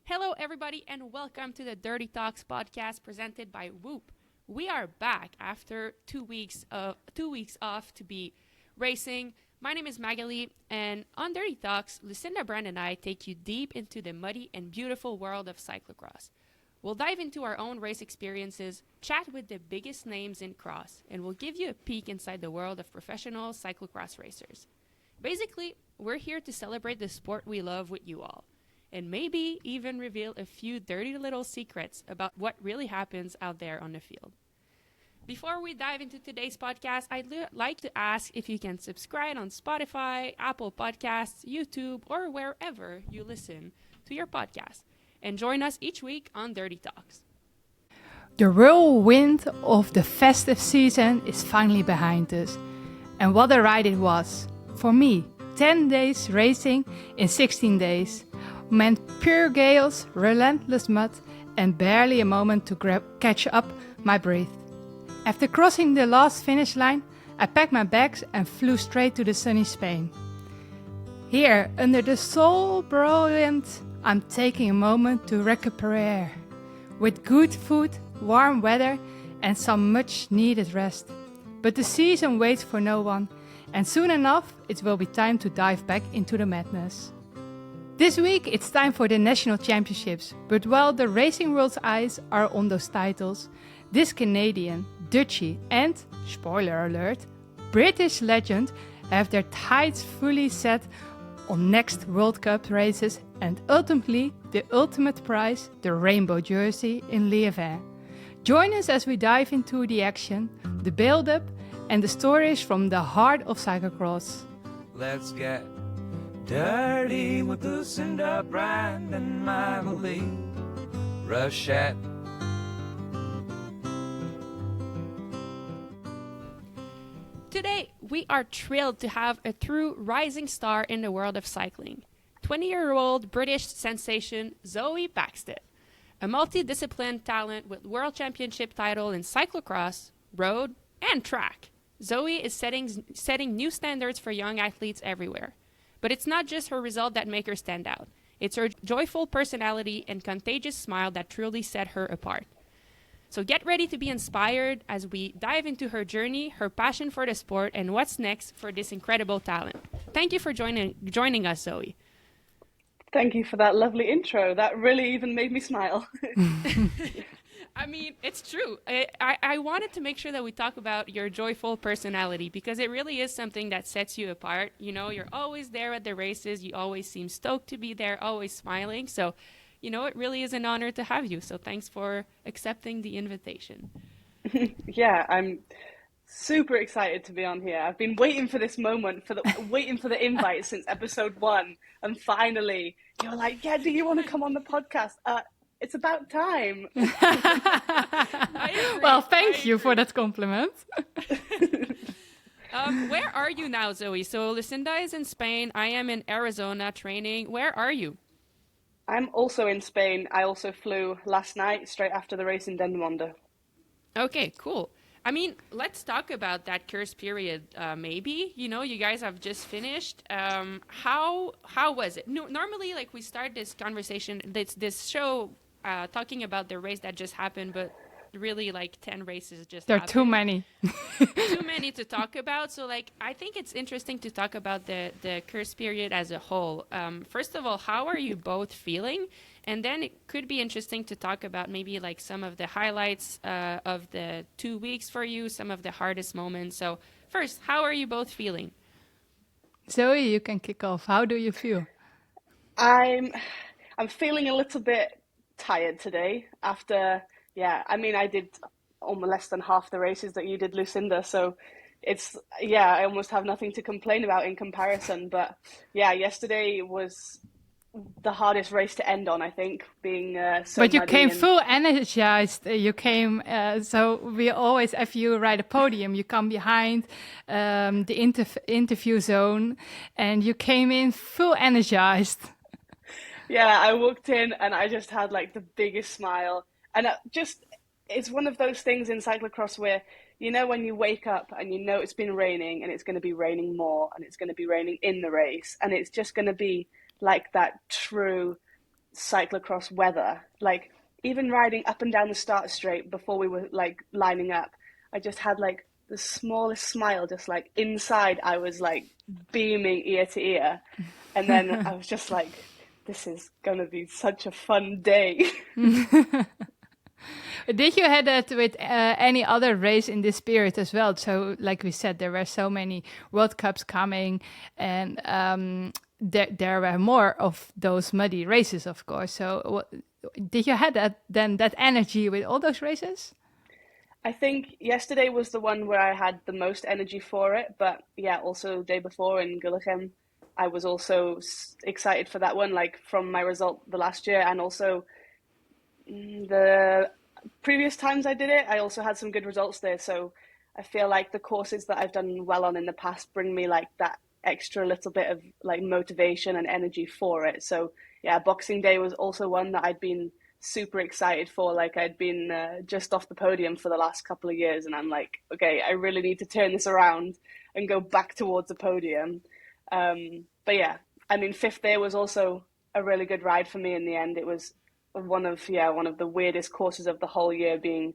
Hello, everybody, and welcome to the Dirty Talks podcast presented by Whoop. We are back after 2 weeks off to be racing. My name is Maghalie, and on Dirty Talks, Lucinda Brand and I take you deep into the muddy and beautiful world of cyclocross. We'll dive into our own race experiences, chat with the biggest names in cross, and we'll give you a peek inside the world of professional cyclocross racers. Basically, we're here to celebrate the sport we love with you all, and maybe even reveal a few dirty little secrets about what really happens out there on the field. Before we dive into today's podcast, I'd like to ask if you can subscribe on Spotify, Apple Podcasts, YouTube, or wherever you listen to your podcast, and join us each week on Dirty Talks. The whirlwind of the festive season is finally behind us. And what a ride it was. For me, 10 days racing in 16 days meant pure gales, relentless mud, and barely a moment to catch up my breath. After crossing the last finish line, I packed my bags and flew straight to the sunny Spain. Here, under the sol brilliant, I'm taking a moment to recuperate, with good food, warm weather, and some much needed rest. But the season waits for no one, and soon enough it will be time to dive back into the madness. This week it's time for the national championships, but while the racing world's eyes are on those titles, this Canadian, Dutchy and, spoiler alert, British legend have their sights fully set on next World Cup races and ultimately the ultimate prize, the rainbow jersey in Leuven. Join us as we dive into the action, the build-up and the stories from the heart of cyclocross. Let's get dirty with Lucinda Brand and Maghalie Rochette. Today, we are thrilled to have a true rising star in the world of cycling. 20-year-old British sensation Zoe Backstedt, a multidisciplined talent with world championship title in cyclocross, road, and track. Zoe is setting new standards for young athletes everywhere. But it's not just her result that make her stand out. It's her joyful personality and contagious smile that truly set her apart. So get ready to be inspired as we dive into her journey, her passion for the sport, and what's next for this incredible talent. Thank you for joining us, Zoe. Thank you for that lovely intro. That really even made me smile. I mean, it's true. I wanted to make sure that we talk about your joyful personality because it really is something that sets you apart. You know, you're always there at the races. You always seem stoked to be there, always smiling. So, you know, it really is an honor to have you. So thanks for accepting the invitation. Yeah, I'm super excited to be on here. I've been waiting for this moment, waiting for the invite since episode 1. And finally, you're like, yeah, do you want to come on the podcast? It's about time. Well, thank you for that compliment. Where are you now, Zoe? So Lucinda is in Spain. I am in Arizona training. Where are you? I'm also in Spain. I also flew last night, straight after the race in Dendermonde. Okay, cool. I mean, let's talk about that Kerstperiod, maybe. You know, you guys have just finished. How was it? Normally, like, we start this conversation, this show, talking about the race that just happened, but really, like, 10 races just happened. There are too many. Too many to talk about. So, like, I think it's interesting to talk about the Kerstperiod as a whole. First of all, how are you both feeling? And then it could be interesting to talk about maybe like some of the highlights of the 2 weeks for you, some of the hardest moments. So first, how are you both feeling? Zoe, you can kick off. How do you feel? I'm feeling a little bit tired today after, I did almost less than half the races that you did, Lucinda. So I almost have nothing to complain about in comparison. But yeah, yesterday was the hardest race to end on, I think, being so But you muddy came full energized. You came, so we always, if you ride a podium, you come behind the interview zone, and you came in full energized. Yeah, I walked in and I just had like the biggest smile. And it's one of those things in cyclocross where, you know, when you wake up and you know it's been raining and it's going to be raining more and it's going to be raining in the race and it's just going to be like that true cyclocross weather. Like even riding up and down the start straight before we were like lining up, I just had like the smallest smile, just like inside I was like beaming ear to ear. And then I was just like, this is gonna be such a fun day. Did you had that with any other race in this period as well? So, like we said, there were so many World Cups coming, and there were more of those muddy races, of course. So, did you had that energy with all those races? I think yesterday was the one where I had the most energy for it, but yeah, also the day before in Gullichem, I was also excited for that one, like from my result the last year, and also the previous times I did it, I also had some good results there. So I feel like the courses that I've done well on in the past bring me like that extra little bit of like motivation and energy for it. So yeah, Boxing Day was also one that I'd been super excited for. Like I'd been just off the podium for the last couple of years, and I'm like, okay, I really need to turn this around and go back towards the podium. But yeah, I mean, fifth day was also a really good ride for me in the end. It was one of the weirdest courses of the whole year, being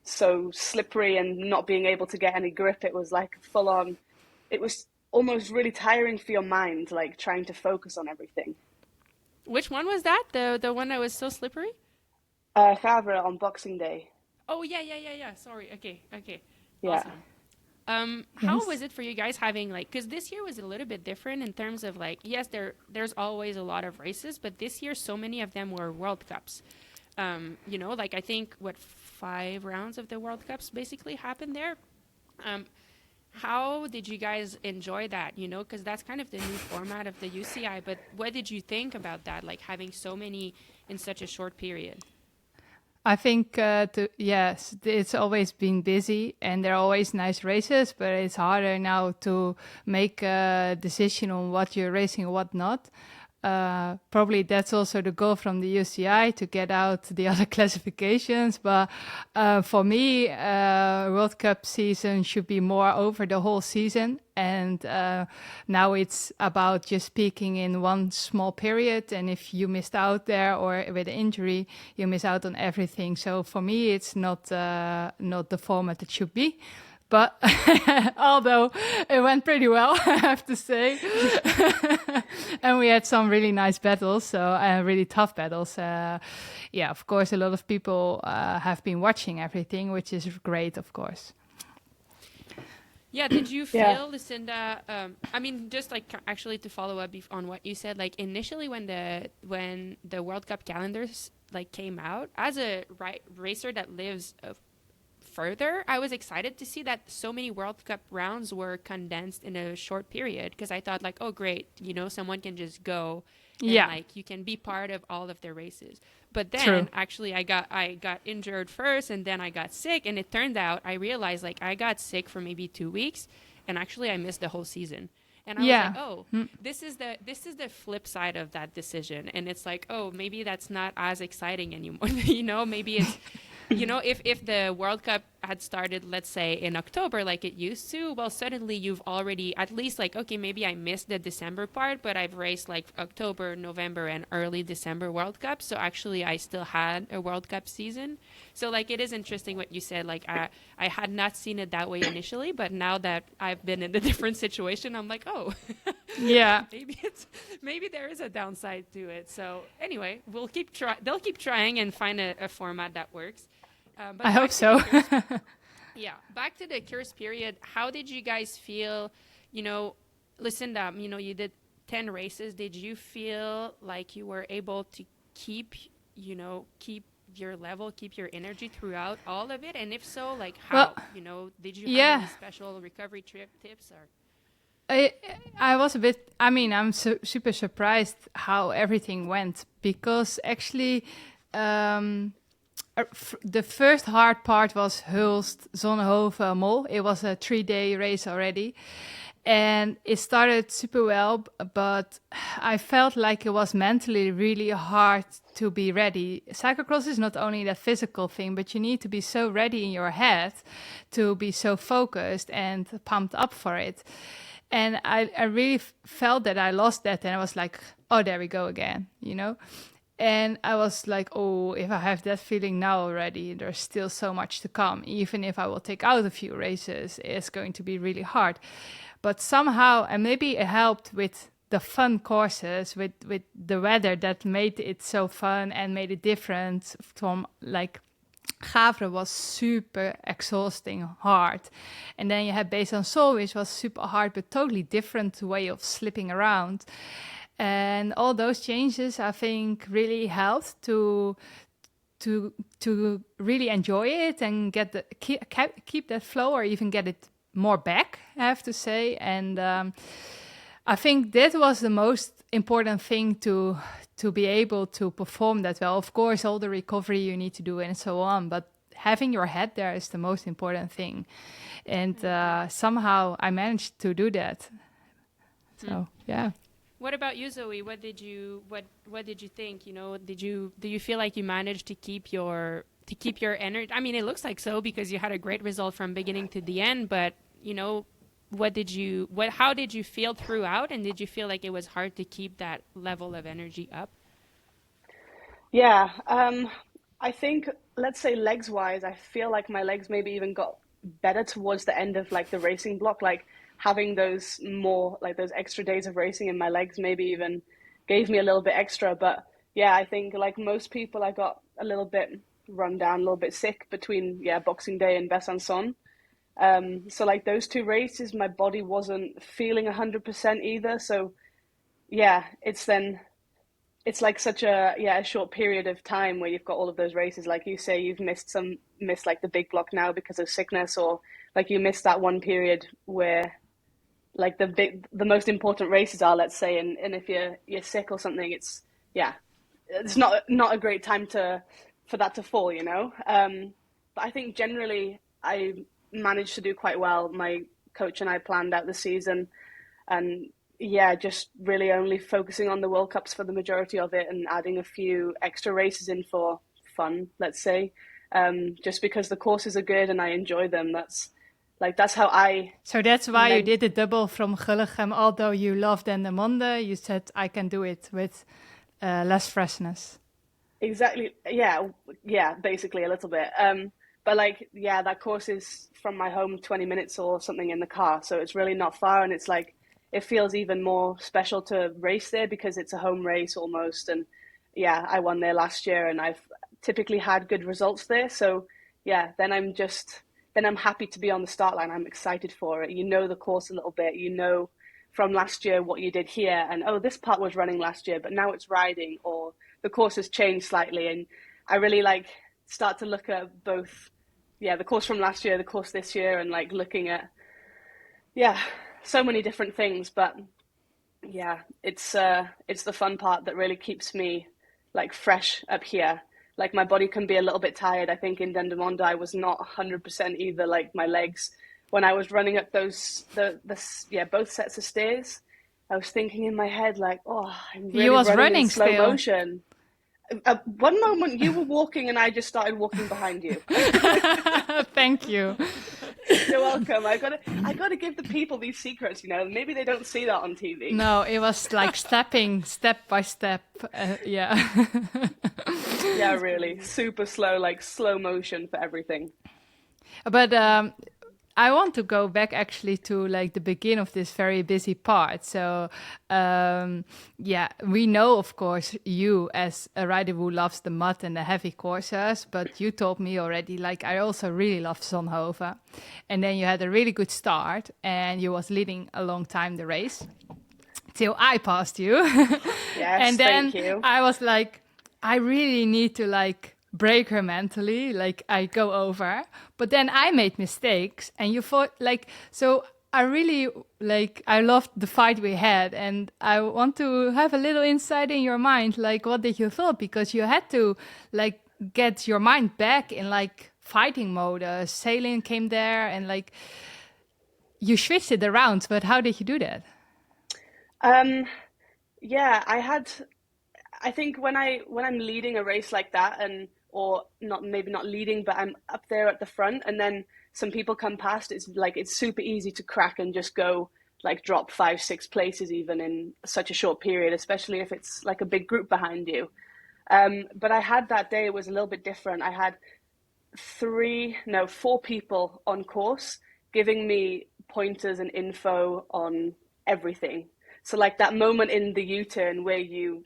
so slippery and not being able to get any grip. It was like full on. It was almost really tiring for your mind, like trying to focus on everything. Which one was that? The one that was so slippery? Gavre on Boxing Day. Oh yeah. Sorry. Okay. Yeah. Awesome. How was it for you guys having like, because this year was a little bit different in terms of like, yes, there's always a lot of races, but this year so many of them were World Cups. Like I think 5 rounds of the World Cups basically happened there. How did you guys enjoy that? Because that's kind of the new format of the UCI, but what did you think about that? Like having so many in such a short period? I think, yes, it's always been busy and there are always nice races, but it's harder now to make a decision on what you're racing and what not. Probably that's also the goal from the UCI, to get out the other classifications. But for me, World Cup season should be more over the whole season. And now it's about just peaking in one small period. And if you missed out there or with an injury, you miss out on everything. So for me, it's not the format it should be. But although it went pretty well, I have to say. And we had some really nice battles, really tough battles. Of course, a lot of people have been watching everything, which is great, of course. Yeah, did you feel, Lucinda, just like actually to follow up on what you said, like initially when the World Cup calendars like came out, as a racer that lives further, I was excited to see that so many World Cup rounds were condensed in a short period, because I thought like, oh great, someone can just go and like you can be part of all of their races. But then actually I got injured first, and then I got sick, and it turned out I realized like I got sick for maybe 2 weeks, and actually I missed the whole season. And I was like, oh, this is the flip side of that decision. And it's like, oh, maybe that's not as exciting anymore. Maybe it's if the World Cup had started, let's say, in October like it used to, well, suddenly you've already at least like, okay, maybe I missed the December part, but I've raced like October, November, and early December World Cup. So actually I still had a World Cup season. So like it is interesting what you said. Like I had not seen it that way initially, but now that I've been in a different situation, I'm like, oh, yeah, maybe there is a downside to it. So anyway, they'll keep trying and find a format that works. But I hope so. Back to the Kerstperiod. How did you guys feel? Lucinda, you did 10 races. Did you feel like you were able to keep your level, keep your energy throughout all of it? And if so, like how? Did you have any special recovery tips or? I was a bit. I'm super surprised how everything went, because actually. The first hard part was Hulst, Zonhoven, Mol. It was a 3-day race already. And it started super well, but I felt like it was mentally really hard to be ready. Cyclocross is not only that physical thing, but you need to be so ready in your head to be so focused and pumped up for it. And I really felt that I lost that, and I was like, oh, there we go again, And I was like, oh, if I have that feeling now already, there's still so much to come. Even if I will take out a few races, it's going to be really hard. But somehow, and maybe it helped with the fun courses, with the weather that made it so fun and made it different from like Gavre was super exhausting, hard. And then you had Based on Soul, which was super hard, but totally different way of slipping around. And all those changes, I think, really helped to really enjoy it and get the keep that flow, or even get it more back, I have to say. And I think that was the most important thing to be able to perform that well. Of course, all the recovery you need to do and so on, but having your head there is the most important thing. And somehow I managed to do that. So yeah. What about you, Zoe? What did you think? You know, do you feel like you managed to keep your energy? I mean, it looks like so because you had a great result from beginning to the end. But you know, how did you feel throughout? And did you feel like it was hard to keep that level of energy up? Yeah, I think, let's say legs wise, I feel like my legs maybe even got better towards the end of like the racing block, like having those more like those extra days of racing in my legs maybe even gave me a little bit extra. But yeah, I think like most people, I got a little bit run down, a little bit sick between Boxing Day and Besançon. So like those two races, my body wasn't feeling 100% either. So yeah, it's like such a short period of time where you've got all of those races. Like you say, you've missed like the big block now because of sickness, or like you missed that one period where like the most important races are, let's say, and if you're sick or something, it's not a great time for that to fall, you know. But I think generally I managed to do quite well. My coach and I planned out the season, and just really only focusing on the World Cups for the majority of it, and adding a few extra races in for fun, let's say, just because the courses are good and I enjoy them. That's how I... So that's why you did the double from Gullegem. Although you loved Dendermonde, you said, I can do it with less freshness. Exactly. Yeah, basically a little bit. But like, that course is from my home 20 minutes or something in the car. So it's really not far. And it's like, it feels even more special to race there because it's a home race almost. And I won there last year and I've typically had good results there. So then I'm happy to be on the start line. I'm excited for it. You know the course a little bit. You know from last year what you did here, and this part was running last year, but now it's riding, or the course has changed slightly. And I really like start to look at both, the course from last year, the course this year, and like looking at so many different things. But it's the fun part that really keeps me like fresh up here. Like my body can be a little bit tired. I think in Dendermonde I was not 100% either. Like my legs, when I was running up both sets of stairs, I was thinking in my head like, I'm really running in slow motion. One moment you were walking and I just started walking behind you. Thank you. You're welcome. I gotta give the people these secrets, you know. Maybe they don't see that on TV. No, it was like stepping step by step. Yeah, really. Super slow, like slow motion for everything. But I want to go back actually to like the beginning of this very busy part. So we know, of course, you as a rider who loves the mud and the heavy courses, but you told me already, like, I also really love Zonhoven. And then you had a really good start and you was leading a long time the race till I passed you. Yes, and then thank you. I was like, I really need to like break her mentally, like I go over, but then I made mistakes and you thought like, so I really like, I loved the fight we had, and I want to have a little insight in your mind, like what did you thought, because you had to like get your mind back in like fighting mode. Sailing came there and like you switched it around, but how did you do that? I think when I'm leading a race like that, or maybe not leading, but I'm up there at the front, and then some people come past, it's super easy to crack and just go like drop 5-6 places even in such a short period, especially if it's like a big group behind you. But I had that day, it was a little bit different. I had 4 people on course giving me pointers and info on everything. So like that moment in the U-turn where you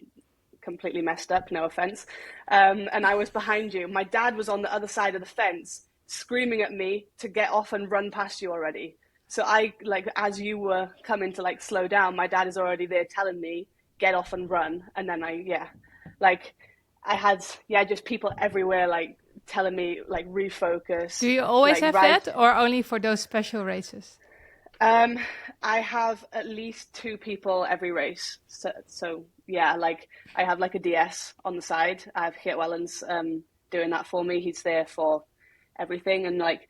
completely messed up, no offense, and I was behind you. My dad was on the other side of the fence screaming at me to get off and run past you already. So I, like, as you were coming to like slow down, my dad is already there telling me, get off and run. And then I had, just people everywhere, like telling me like refocus. Do you always like, have that, or only for those special races? I have at least 2 people every race. So yeah, like I have like a DS on the side. I have Geert Wellens doing that for me. He's there for everything, and like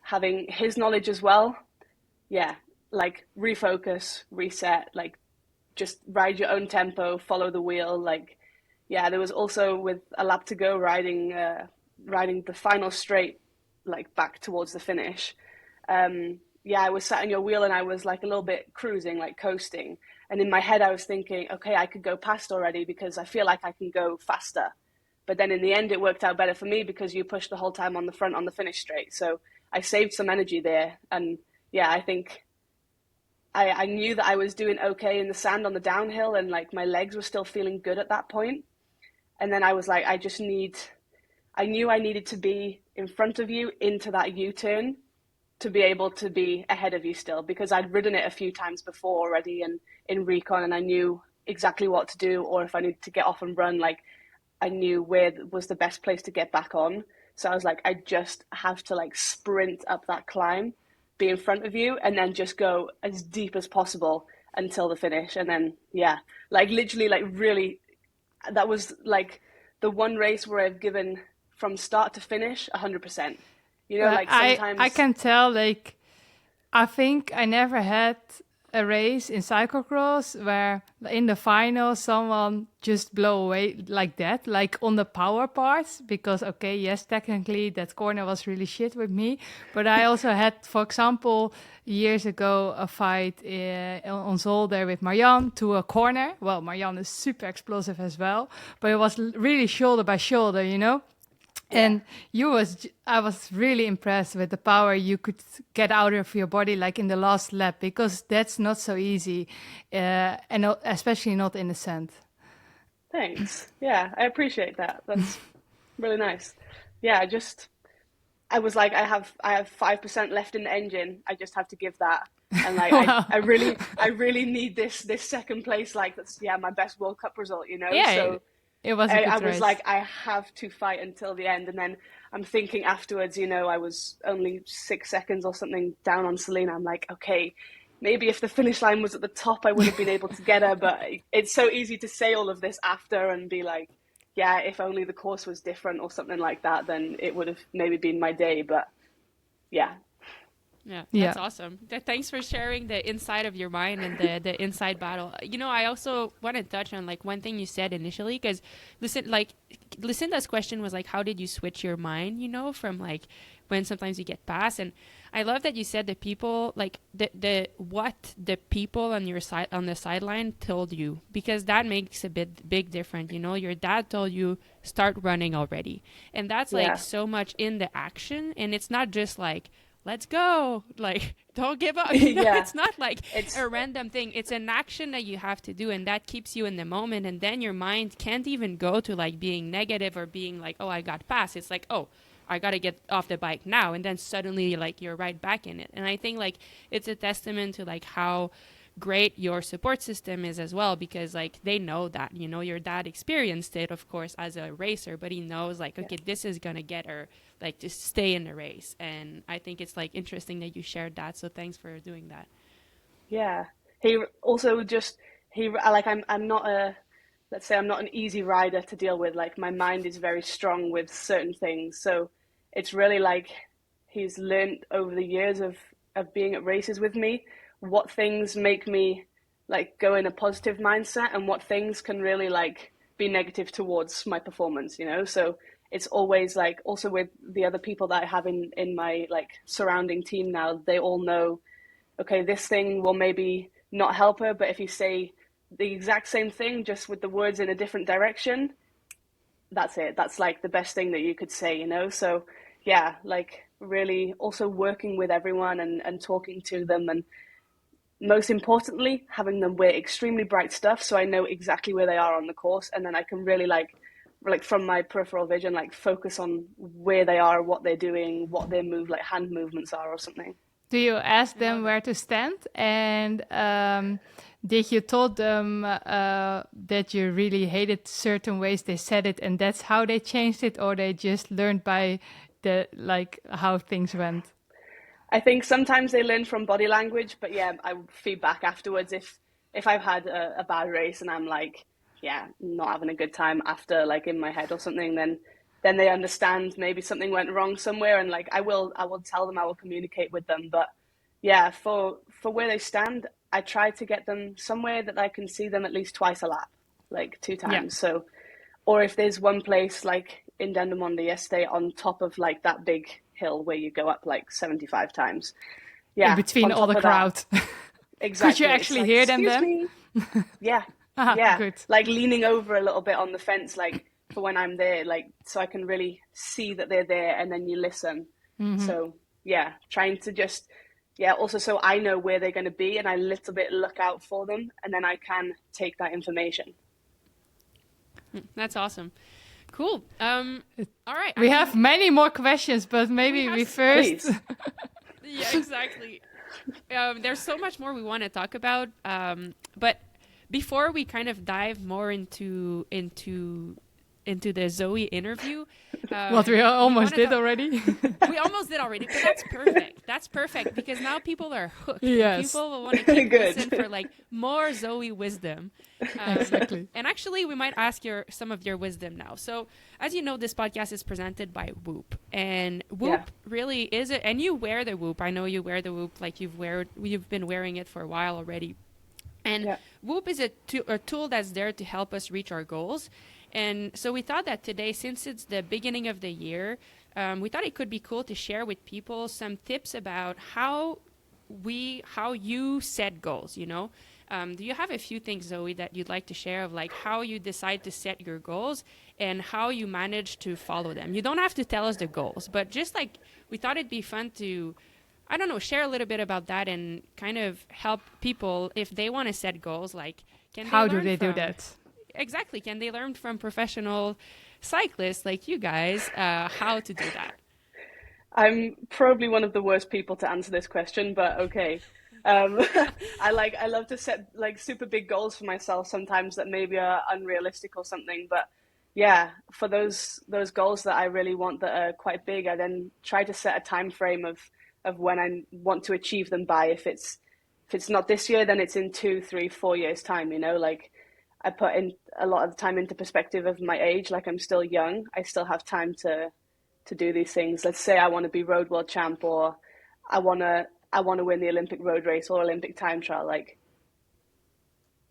having his knowledge as well. Yeah, like refocus, reset, like just ride your own tempo, follow the wheel. Like, yeah, there was also with a lap to go riding the final straight, like back towards the finish. I was sat on your wheel and I was like a little bit cruising, like coasting. And in my head, I was thinking, okay, I could go past already because I feel like I can go faster. But then in the end, it worked out better for me because you pushed the whole time on the front on the finish straight. So I saved some energy there. And yeah, I think I knew that I was doing okay in the sand on the downhill and like my legs were still feeling good at that point. And then I was like, I knew I needed to be in front of you into that U-turn to be able to be ahead of you still, because I'd ridden it a few times before already and in recon, and I knew exactly what to do, or if I needed to get off and run, like I knew where was the best place to get back on. So I was like, I just have to like sprint up that climb, be in front of you, and then just go as deep as possible until the finish. And then, yeah, like literally, like really, that was like the one race where I've given from start to finish 100%. You know, like sometimes I can tell, like, I think I never had a race in cyclocross where in the final someone just blow away like that, like on the power parts, because okay, yes, technically that corner was really shit with me, but I also had, for example, years ago a fight on Zolder with Marianne to a corner. Well, Marianne is super explosive as well, but it was really shoulder by shoulder, you know. And I was really impressed with the power you could get out of your body, like in the last lap, because that's not so easy, and especially not in the sand. Thanks. Yeah, I appreciate that. That's really nice. Yeah, I was like, I have 5% left in the engine. I just have to give that. And like, Wow. I really need this second place. Like that's, my best World Cup result, you know? Yeah, So it was a good I was race. like, I have to fight until the end. And then I'm thinking afterwards, you know, I was only 6 seconds or something down on Selena. I'm like, okay, maybe if the finish line was at the top, I would have been able to get her. But it's so easy to say all of this after and be like, yeah, if only the course was different or something like that, then it would have maybe been my day. But yeah. Yeah, that's awesome. Thanks for sharing the inside of your mind and the inside battle. You know, I also want to touch on like one thing you said initially, because Lucinda's question was like, how did you switch your mind, you know, from like when sometimes you get past? And I love that you said the people, like what the people on your side, on the sideline told you, because that makes a big difference. You know, your dad told you start running already. And that's like so much in the action. And it's not just like, let's go, like, don't give up. You know, it's not like it's a random thing. It's an action that you have to do, and that keeps you in the moment. And then your mind can't even go to like being negative or being like, oh, I got past. It's like, oh, I got to get off the bike now. And then suddenly like you're right back in it. And I think like it's a testament to like how great your support system is as well, because like they know that, you know, your dad experienced it, of course, as a racer, but he knows like, okay, this is gonna get her like to stay in the race. And I think it's like interesting that you shared that, so thanks for doing that. Yeah, he also like I'm not let's say I'm not an easy rider to deal with. Like my mind is very strong with certain things, so it's really like he's learned over the years of being at races with me what things make me like go in a positive mindset and what things can really like be negative towards my performance, you know? So it's always like, also with the other people that I have in my like surrounding team now, they all know, okay, this thing will maybe not help her, but if you say the exact same thing, just with the words in a different direction, that's it. That's like the best thing that you could say, you know? So yeah, like really also working with everyone and talking to them, and most importantly, having them wear extremely bright stuff so I know exactly where they are on the course, and then I can really like from my peripheral vision, like focus on where they are, what they're doing, what their like hand movements are or something. Do you ask them where to stand? And did you told them that you really hated certain ways they said it, and that's how they changed it, or they just learned by the like how things went? I think sometimes they learn from body language, but yeah, I feedback afterwards if I've had a bad race and I'm like, yeah, not having a good time after, like in my head or something, then they understand maybe something went wrong somewhere, and like I will tell them, I will communicate with them. But yeah, for where they stand, I try to get them somewhere that I can see them at least twice a lap, like 2 times. Yeah. So, or if there's one place like in Dendermonde yesterday on top of like that big hill where you go up like 75 times. Yeah. In between all the crowd. Exactly. Could you actually hear them then? Yeah. Yeah. Good. Like leaning over a little bit on the fence, like for when I'm there, like so I can really see that they're there, and then you listen. Mm-hmm. So yeah, trying to just also so I know where they're going to be, and I little bit look out for them, and then I can take that information. That's awesome. Cool. All right. We have many more questions, but maybe we first. Yeah, exactly. There's so much more we want to talk about, but before we kind of dive more into the Zoe interview, what we almost did already. We almost did already, but that's perfect. That's perfect because now people are hooked. Yes. People will want to keep listening for like more Zoe wisdom. Exactly. And actually, we might ask some of your wisdom now. So, as you know, this podcast is presented by Whoop, and Whoop really is it. And you wear the Whoop. I know you wear the Whoop, like you've been wearing it for a while already. And Whoop is a tool that's there to help us reach our goals. And so we thought that today, since it's the beginning of the year, we thought it could be cool to share with people some tips about how you set goals, you know? Do you have a few things, Zoe, that you'd like to share of like how you decide to set your goals and how you manage to follow them? You don't have to tell us the goals, but just like we thought it'd be fun to, I don't know, share a little bit about that and kind of help people if they want to set goals, like how do they do that? Exactly. Can they learn from professional cyclists like you guys how to do that? I'm probably one of the worst people to answer this question, but okay. I love to set like super big goals for myself sometimes that maybe are unrealistic or something. But yeah, for those goals that I really want that are quite big, I then try to set a time frame of when I want to achieve them by. If it's not this year, then it's in 2, 3, 4 years time, you know, like I put in a lot of the time into perspective of my age. Like I'm still young. I still have time to do these things. Let's say I want to be road world champ, or I want to win the Olympic road race or Olympic time trial. Like,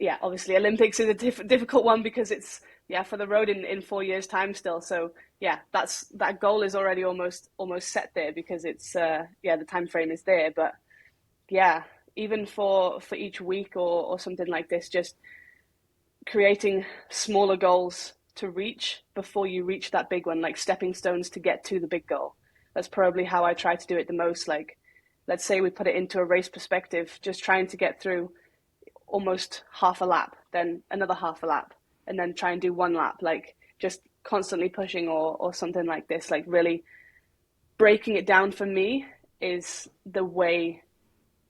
yeah, obviously Olympics is a difficult one because it's for the road in 4 years time still. So yeah, that goal is already almost set there because it's the time frame is there. But yeah, even for each week or something like this, just creating smaller goals to reach before you reach that big one, like stepping stones to get to the big goal. That's probably how I try to do it the most. Like, let's say we put it into a race perspective, just trying to get through almost half a lap, then another half a lap, and then try and do 1 lap, like just constantly pushing or something like this. Like really breaking it down for me is the way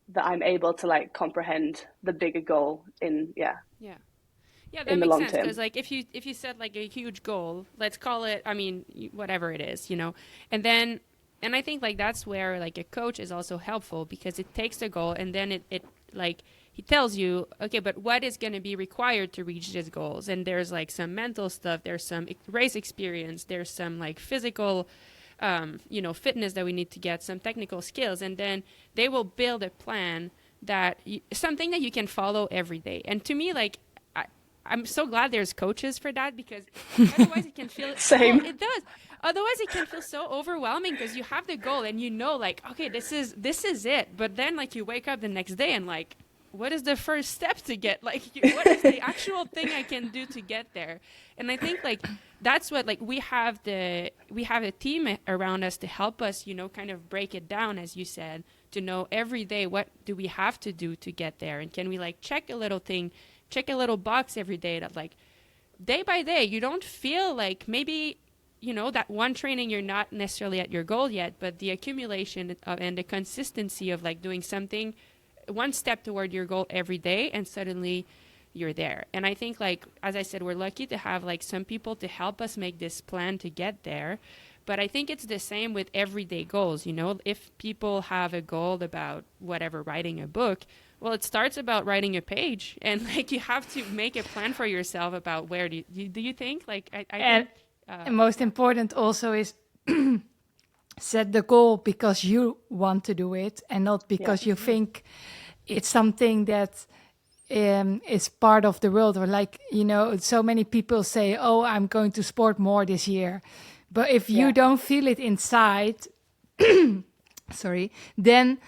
that I'm able to like comprehend the bigger goal in Yeah, that makes sense because like if you set like a huge goal, let's call it, I mean, whatever it is, you know, and I think like that's where like a coach is also helpful because it takes the goal and then it like he tells you, okay, but what is going to be required to reach these goals? And there's like some mental stuff, there's some race experience, there's some like physical, fitness that we need to get, some technical skills, and then they will build a plan something that you can follow every day. And to me, like, I'm so glad there's coaches for that because otherwise it can feel same. Well, it does. Otherwise it can feel so overwhelming because you have the goal and you know like, okay, this is it. But then like you wake up the next day and like, what is the first step to get, like, what is the actual thing I can do to get there? And I think, like, that's what, like, we have a team around us to help us, you know, kind of break it down, as you said, to know every day what do we have to do to get there, and can we, like, check a little box every day that, like, day by day, you don't feel like maybe, you know, that one training you're not necessarily at your goal yet, but the accumulation and the consistency of, like, doing something one step toward your goal every day, and suddenly you're there. And I think, like, as I said, we're lucky to have, like, some people to help us make this plan to get there. But I think it's the same with everyday goals. You know, if people have a goal about whatever, writing a book, well, it starts about writing a page, and, like, you have to make a plan for yourself about where do you think, like, I and think, and most important also is set the goal because you want to do it, and not because you think it's something that is part of the world, or, like, you know, so many people say, oh, I'm going to sport more this year, but if you don't feel it inside, sorry, then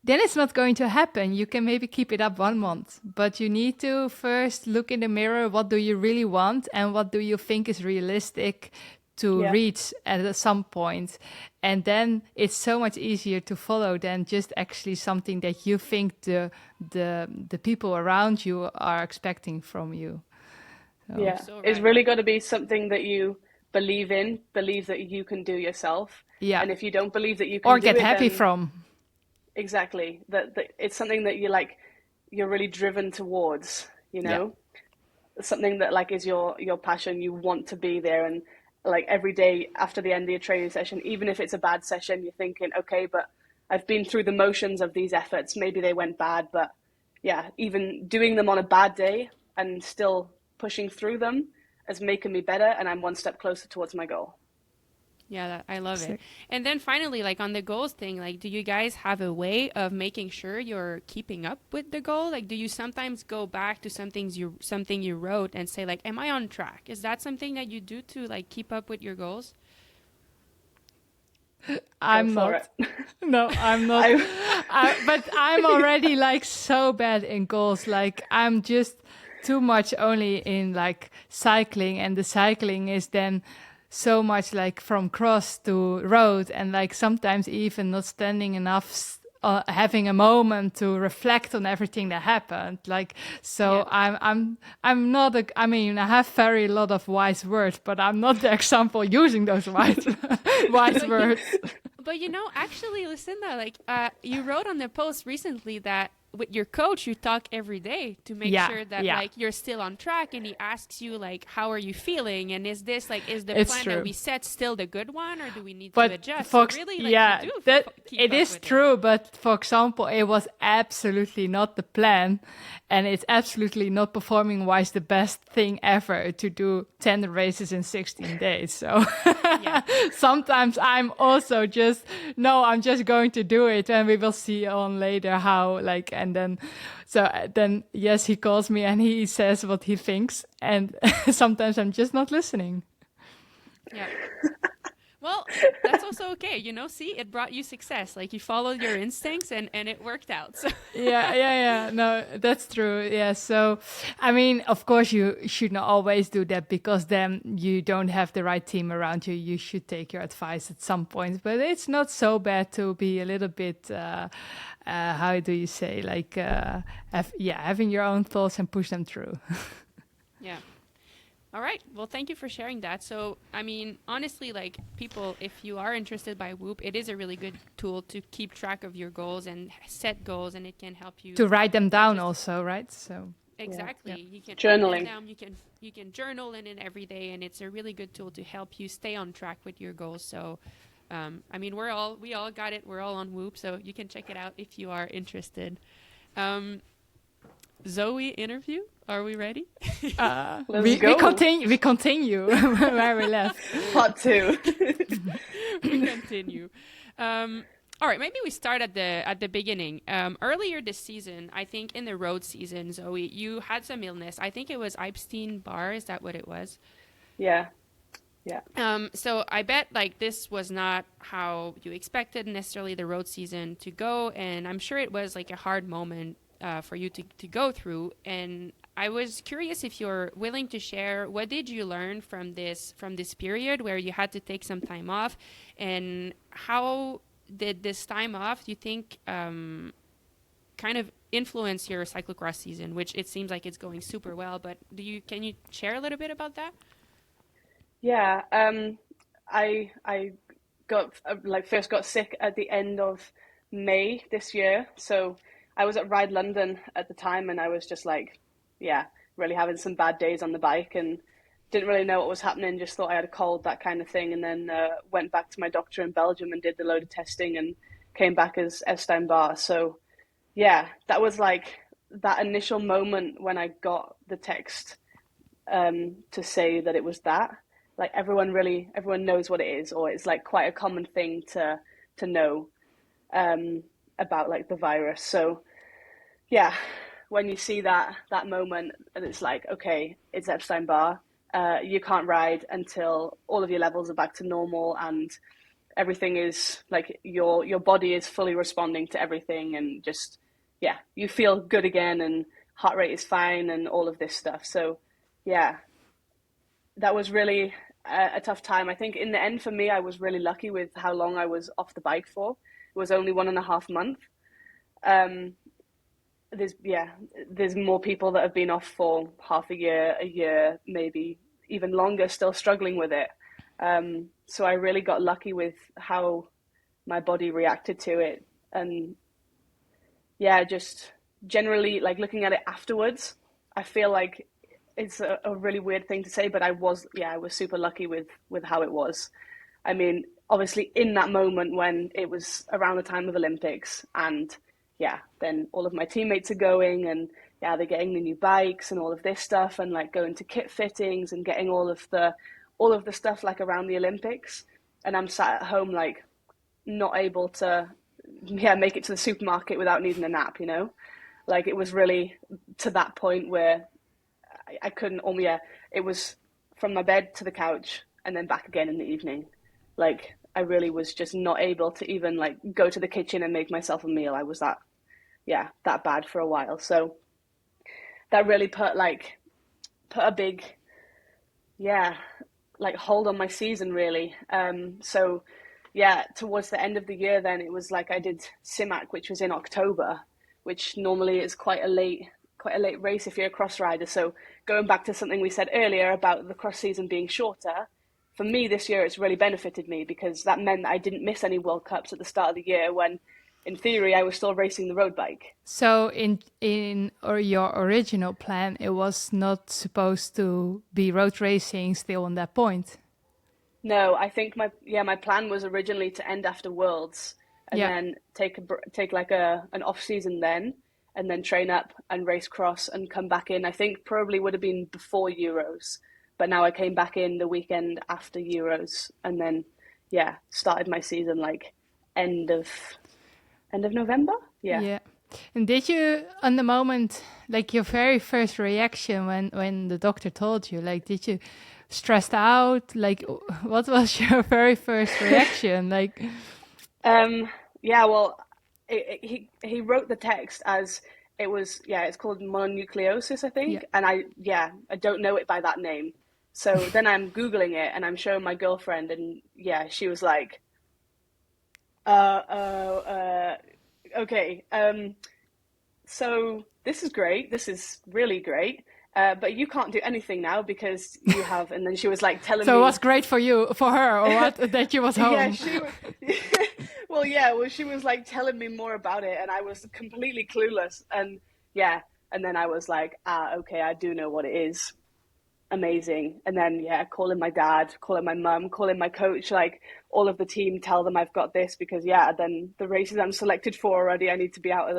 it's not going to happen. You can maybe keep it up 1 month, but you need to first look in the mirror. What do you really want, and what do you think is realistic to reach at some point? And then it's so much easier to follow than just actually something that you think the people around you are expecting from you. So. So right. It's really got to be something that you believe in, believe that you can do yourself. Yeah. And if you don't believe that you can or do get it, happy then, from. Exactly. That it's something that you're really driven towards, you know? Something that, like, is your passion. You want to be there, and, like, every day after the end of your training session, even if it's a bad session, you're thinking, okay, but I've been through the motions of these efforts. Maybe they went bad, but even doing them on a bad day and still pushing through them is making me better, and I'm one step closer towards my goal. Yeah, I love it. And then finally, like, on the goals thing, like, do you guys have a way of making sure you're keeping up with the goal? Like, do you sometimes go back to something you wrote and say, like, am I on track? Is that something that you do to, like, keep up with your goals? I'm not. No, I'm not. But I'm already, like, so bad in goals. Like, I'm just too much only in, like, cycling, and the cycling is then so much, like, from cross to road, and, like, sometimes even not standing enough, having a moment to reflect on everything that happened. Like, so I'm not I mean, I have very lot of wise words, but I'm not the example using those wise words. But, you know, actually, Lucinda, like, you wrote on the post recently that with your coach, you talk every day to make sure that like, you're still on track, and he asks you, like, how are you feeling, and is this, like, is the plan that we set still the good one, or do we need to adjust? So really, like, you do it is true. But, for example, it was absolutely not the plan, and it's absolutely not performing wise the best thing ever to do 10 races in 16 days. So sometimes I'm also just, no, I'm just going to do it, and we will see on later how, like, and then yes, he calls me and he says what he thinks, and sometimes I'm just not listening. Yeah. Well, that's also okay, you know. See, it brought you success. Like, you followed your instincts, and it worked out. So. Yeah. No, that's true. Yeah. So, I mean, of course, you should not always do that, because then you don't have the right team around you. You should take your advice at some point. But it's not so bad to be a little bit, how do you say, like, having your own thoughts and push them through. Yeah. All right. Well, thank you for sharing that. So, I mean, honestly, like, people, if you are interested by Whoop, it is a really good tool to keep track of your goals and set goals, and it can help you to write them down also, right? So exactly. You can journaling. Down, you can journal in it every day, and it's a really good tool to help you stay on track with your goals. So, I mean, we all got it. We're all on Whoop, so you can check it out if you are interested. Zoe interview. Are we ready? We continue where we left. Part 2. We continue. All right, maybe we start at the beginning. Earlier this season, I think in the road season, Zoe, you had some illness. I think it was Epstein-Barr. Is that what it was? Yeah. So I bet, like, this was not how you expected necessarily the road season to go, and I'm sure it was, like, a hard moment for you to go through. And I was curious if you're willing to share, what did you learn from this period where you had to take some time off, and how did this time off, do you think, kind of influence your cyclocross season, which it seems like it's going super well, but can you share a little bit about that? Yeah, I first got sick at the end of May this year. So I was at Ride London at the time, and I was just like, yeah, really having some bad days on the bike and didn't really know what was happening. Just thought I had a cold, that kind of thing. And then went back to my doctor in Belgium and did the load of testing and came back as Epstein-Barr. So yeah, that was like that initial moment when I got the text to say that it was that. Like everyone knows what it is, or it's like quite a common thing to know about like the virus. So yeah, when you see that moment and it's like, okay, it's Epstein-Barr, you can't ride until all of your levels are back to normal and everything is like your body is fully responding to everything, and just, yeah, you feel good again and heart rate is fine and all of this stuff. So yeah, that was really a tough time. I think in the end for me, I was really lucky with how long I was off the bike for. It was only 1.5 months. There's more people that have been off for half a year, maybe even longer, still struggling with it. So I really got lucky with how my body reacted to it. And yeah, just generally like looking at it afterwards, I feel like it's a really weird thing to say, but I was super lucky with how it was. I mean, obviously in that moment when it was around the time of Olympics, and yeah, then all of my teammates are going, and yeah, they're getting the new bikes and all of this stuff, and like going to kit fittings and getting all of the stuff like around the Olympics. And I'm sat at home like not able to make it to the supermarket without needing a nap, you know? Like it was really to that point where I couldn't, it was from my bed to the couch and then back again in the evening. Like I really was just not able to even like go to the kitchen and make myself a meal. I was that bad for a while. So that really put a big, like hold on my season really. So yeah, towards the end of the year then it was like I did Simac, which was in October, which normally is quite a late race if you're a cross rider. So going back to something we said earlier about the cross season being shorter, for me this year it's really benefited me because that meant that I didn't miss any World Cups at the start of the year when in theory I was still racing the road bike. So in your original plan, it was not supposed to be road racing still on that point? No, I think my plan was originally to end after Worlds and then take like an off season then, and then train up and race cross and come back in. I think probably would have been before Euros, but now I came back in the weekend after Euros and then, started my season like end of November. Yeah. And did you, on the moment, like your very first reaction when the doctor told you, like, did you stressed out? Like, what was your very first reaction? Like, well, he wrote the text as it was, it's called mononucleosis, I think. And I don't know it by that name. So then I'm Googling it and I'm showing my girlfriend and she was like, okay. So this is great. This is really great. But you can't do anything now because you have, and then she was like telling me. So it was great for her, or what, that you was home? She was like telling me more about it and I was completely clueless. And and then I was like, okay, I do know what it is. Amazing. And then, calling my dad, calling my mum, calling my coach, like all of the team, tell them I've got this because, then the races I'm selected for already, I need to be out of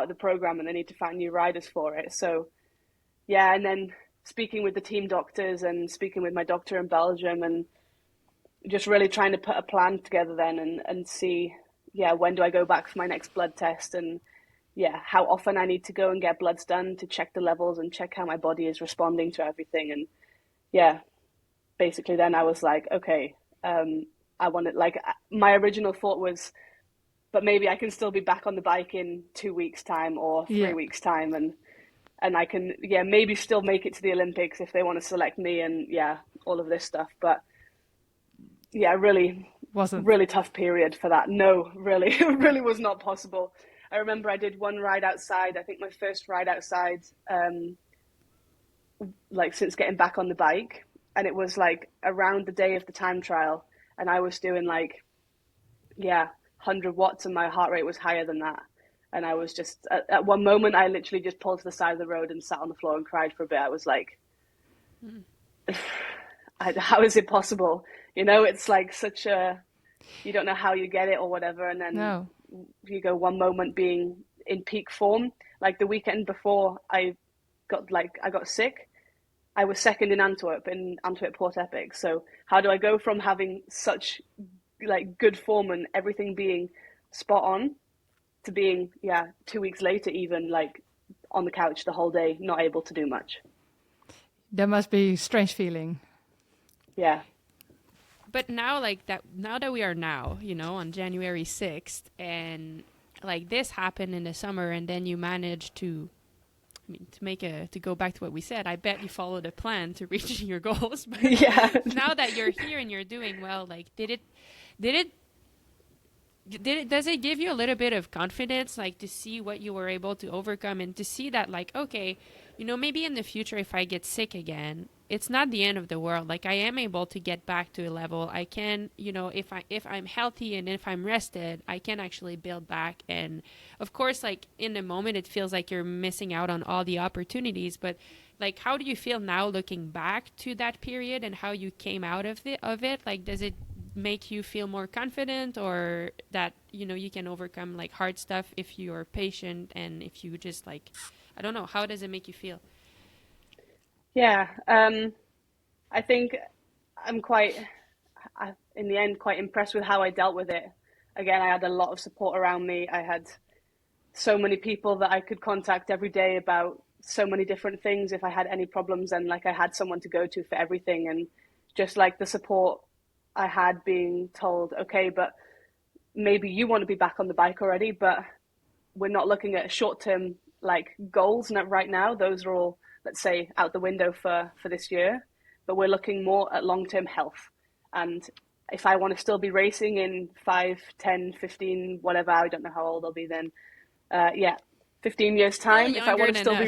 the program and I need to find new riders for it. So, and then speaking with the team doctors and speaking with my doctor in Belgium and just really trying to put a plan together then and see, when do I go back for my next blood test and, how often I need to go and get bloods done to check the levels and check how my body is responding to everything. And basically then I was like, okay, I wanted, like, my original thought was but maybe I can still be back on the bike in 2 weeks time or 3 weeks time, and I can maybe still make it to the Olympics if they want to select me, and all of this stuff. But really tough period for that. No, really, it really was not possible. I remember I did one ride outside. I think my first ride outside, like since getting back on the bike, and it was like around the day of the time trial, and I was doing like 100 watts, and my heart rate was higher than that. And I was just at one moment I literally just pulled to the side of the road and sat on the floor and cried for a bit. I was like, how is it possible? You know, it's like such a, you don't know how you get it or whatever, and then you go one moment being in peak form. Like the weekend before I got sick, I was second in Antwerp Port Epic. So how do I go from having such like good form and everything being spot on to being 2 weeks later even like on the couch the whole day, not able to do much? That must be a strange feeling. Yeah. But now that we are now, you know, on January 6th, and like this happened in the summer, and then you managed to, to go back to what we said, I bet you followed a plan to reach your goals. But now that you're here and you're doing well, like, does it give you a little bit of confidence, like to see what you were able to overcome and to see that, like, okay, you know, maybe in the future, if I get sick again, it's not the end of the world. Like I am able to get back to a level. I can, you know, if I'm healthy and if I'm rested, I can actually build back. And of course, like in the moment, it feels like you're missing out on all the opportunities. But like, how do you feel now looking back to that period and how you came out of it? Like, does it make you feel more confident, or that, you know, you can overcome like hard stuff if you're patient and if you just like, I don't know, how does it make you feel? Yeah, I think I'm in the end, quite impressed with how I dealt with it. Again, I had a lot of support around me. I had so many people that I could contact every day about so many different things if I had any problems, and like I had someone to go to for everything. And just like the support I had being told, okay, but maybe you want to be back on the bike already, but we're not looking at short-term like goals right now. Those are all, let's say, out the window for this year, but we're looking more at long-term health. And if I want to still be racing in 5, 10, 15, whatever, I don't know how old I'll be then. 15 years time, if I want to still be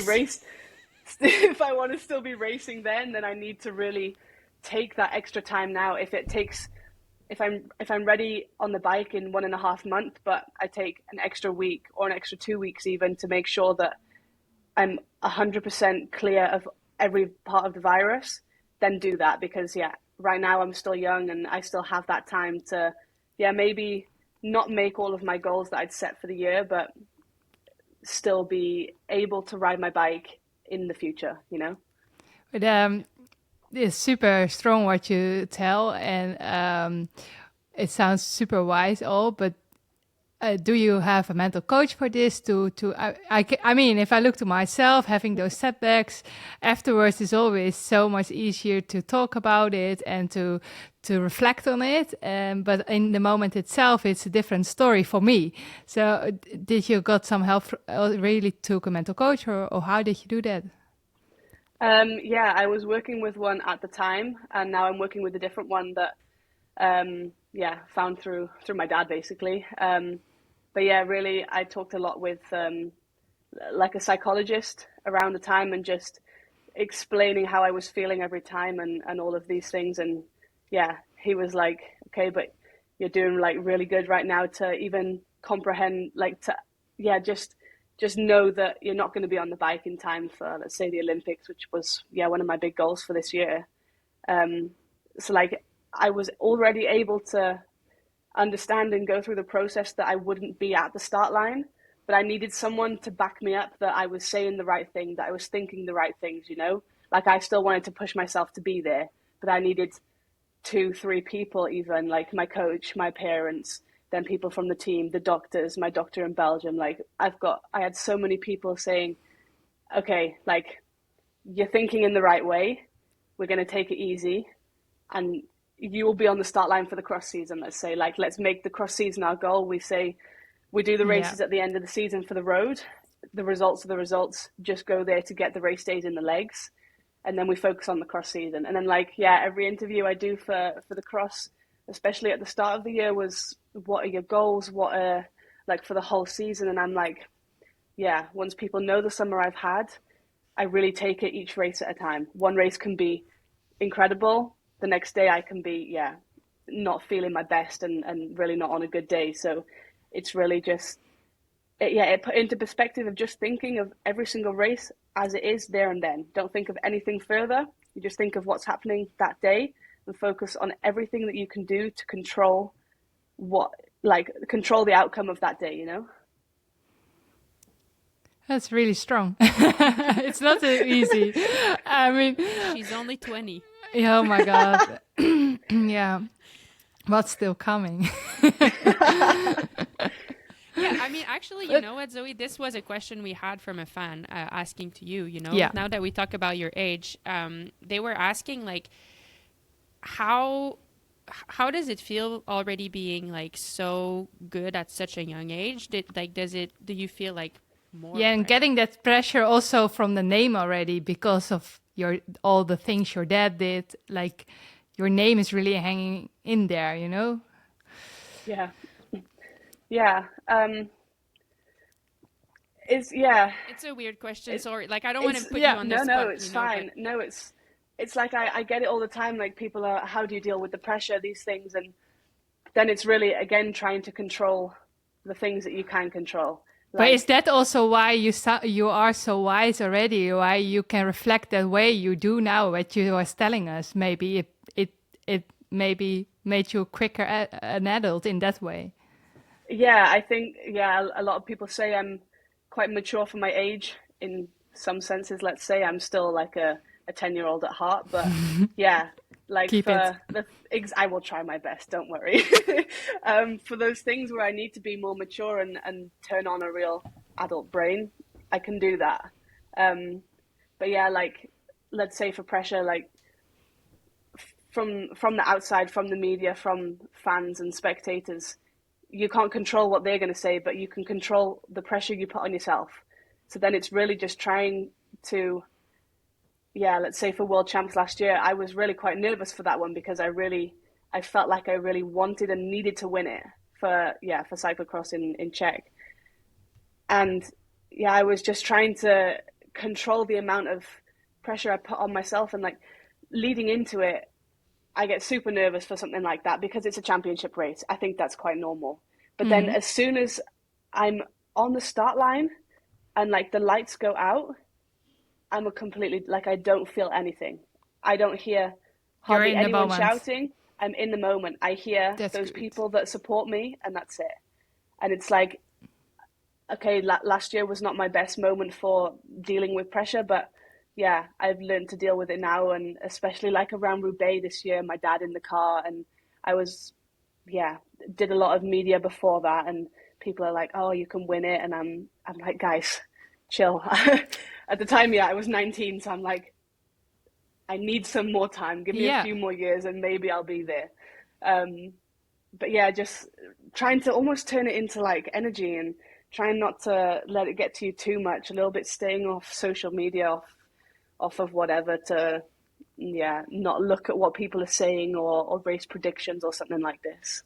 if I want to still be racing then I need to really take that extra time now. If I'm ready on the bike in 1.5 months, but I take an extra week or an extra 2 weeks even to make sure that I'm 100% clear of every part of the virus, then do that. Because right now I'm still young and I still have that time to, maybe not make all of my goals that I'd set for the year, but still be able to ride my bike in the future, you know? But it's super strong what you tell, and it sounds super wise all, but do you have a mental coach for this? I mean, if I look to myself, having those setbacks afterwards is always so much easier to talk about it and to reflect on it. But in the moment itself, it's a different story for me. So did you got some help, really took a mental coach, or how did you do that? I was working with one at the time, and now I'm working with a different one that, found through my dad, basically. But really, I talked a lot with like a psychologist around the time, and just explaining how I was feeling every time and all of these things. And he was like, okay, but you're doing like really good right now to even comprehend, like to, just know that you're not going to be on the bike in time for, let's say, the Olympics, which was, one of my big goals for this year. So like I was already able to understand and go through the process that I wouldn't be at the start line, but I needed someone to back me up, that I was saying the right thing, that I was thinking the right things, you know? Like I still wanted to push myself to be there, but I needed 2-3 people, even like my coach, my parents, then people from the team, the doctors, my doctor in Belgium. Like I had so many people saying, okay, like you're thinking in the right way. We're going to take it easy, and you will be on the start line for the cross season. Let's say, like, let's make the cross season our goal. We say We do the races at the end of the season for the road. The results are the results. Just go there to get the race days in the legs. And then we focus on the cross season. And then every interview I do for the cross, especially at the start of the year, was what are your goals? What are for the whole season? And I'm like, once people know the summer I've had, I really take it each race at a time. One race can be incredible. The next day I can be, not feeling my best and really not on a good day. So it's really just, it put into perspective of just thinking of every single race as it is there and then. Don't think of anything further. You just think of what's happening that day and focus on everything that you can do to control control the outcome of that day, That's really strong. It's not so easy. I mean, she's only 20. Oh my God. Yeah. What's still coming? Yeah, I mean, actually, you know what, Zoe? This was a question we had from a fan asking to you, Now that we talk about your age, they were asking, how does it feel already being, so good at such a young age? Do you feel more and pressure? Getting that pressure also from the name already because of all the things your dad did, your name is really hanging in there, Yeah. It's a weird question. Sorry, I don't want to put you on the spot. No, it's fine. No, it's I get it all the time. People are, how do you deal with the pressure, these things? And then it's really, again, trying to control the things that you can control. But is that also why you are so wise already? Why you can reflect that way you do now? What you was telling us, maybe it maybe made you quicker an adult in that way. Yeah, I think a lot of people say I'm quite mature for my age in some senses. Let's say I'm still a 10-year-old at heart, but I will try my best. Don't worry. For those things where I need to be more mature and turn on a real adult brain, I can do that. But let's say for pressure, from the outside, from the media, from fans and spectators, you can't control what they're going to say, but you can control the pressure you put on yourself. So then it's really just trying to, let's say for World Champs last year, I was really quite nervous for that one because I felt like I really wanted and needed to win it for cyclocross in Czech. And I was just trying to control the amount of pressure I put on myself, and leading into it, I get super nervous for something like that because it's a championship race. I think that's quite normal. But then as soon as I'm on the start line and the lights go out, I'm a completely, I don't feel anything. I don't hear hardly anyone shouting. I'm in the moment. I hear those people that support me, and that's it. And it's okay, last year was not my best moment for dealing with pressure, but I've learned to deal with it now. And especially around Roubaix this year, my dad in the car, and I was, did a lot of media before that, and people are oh, you can win it. And I'm like, guys, chill. At the time, I was 19, so I'm I need some more time. Give me a few more years and maybe I'll be there. But just trying to almost turn it into energy and trying not to let it get to you too much, a little bit staying off social media, off of whatever, to not look at what people are saying or race predictions or something like this.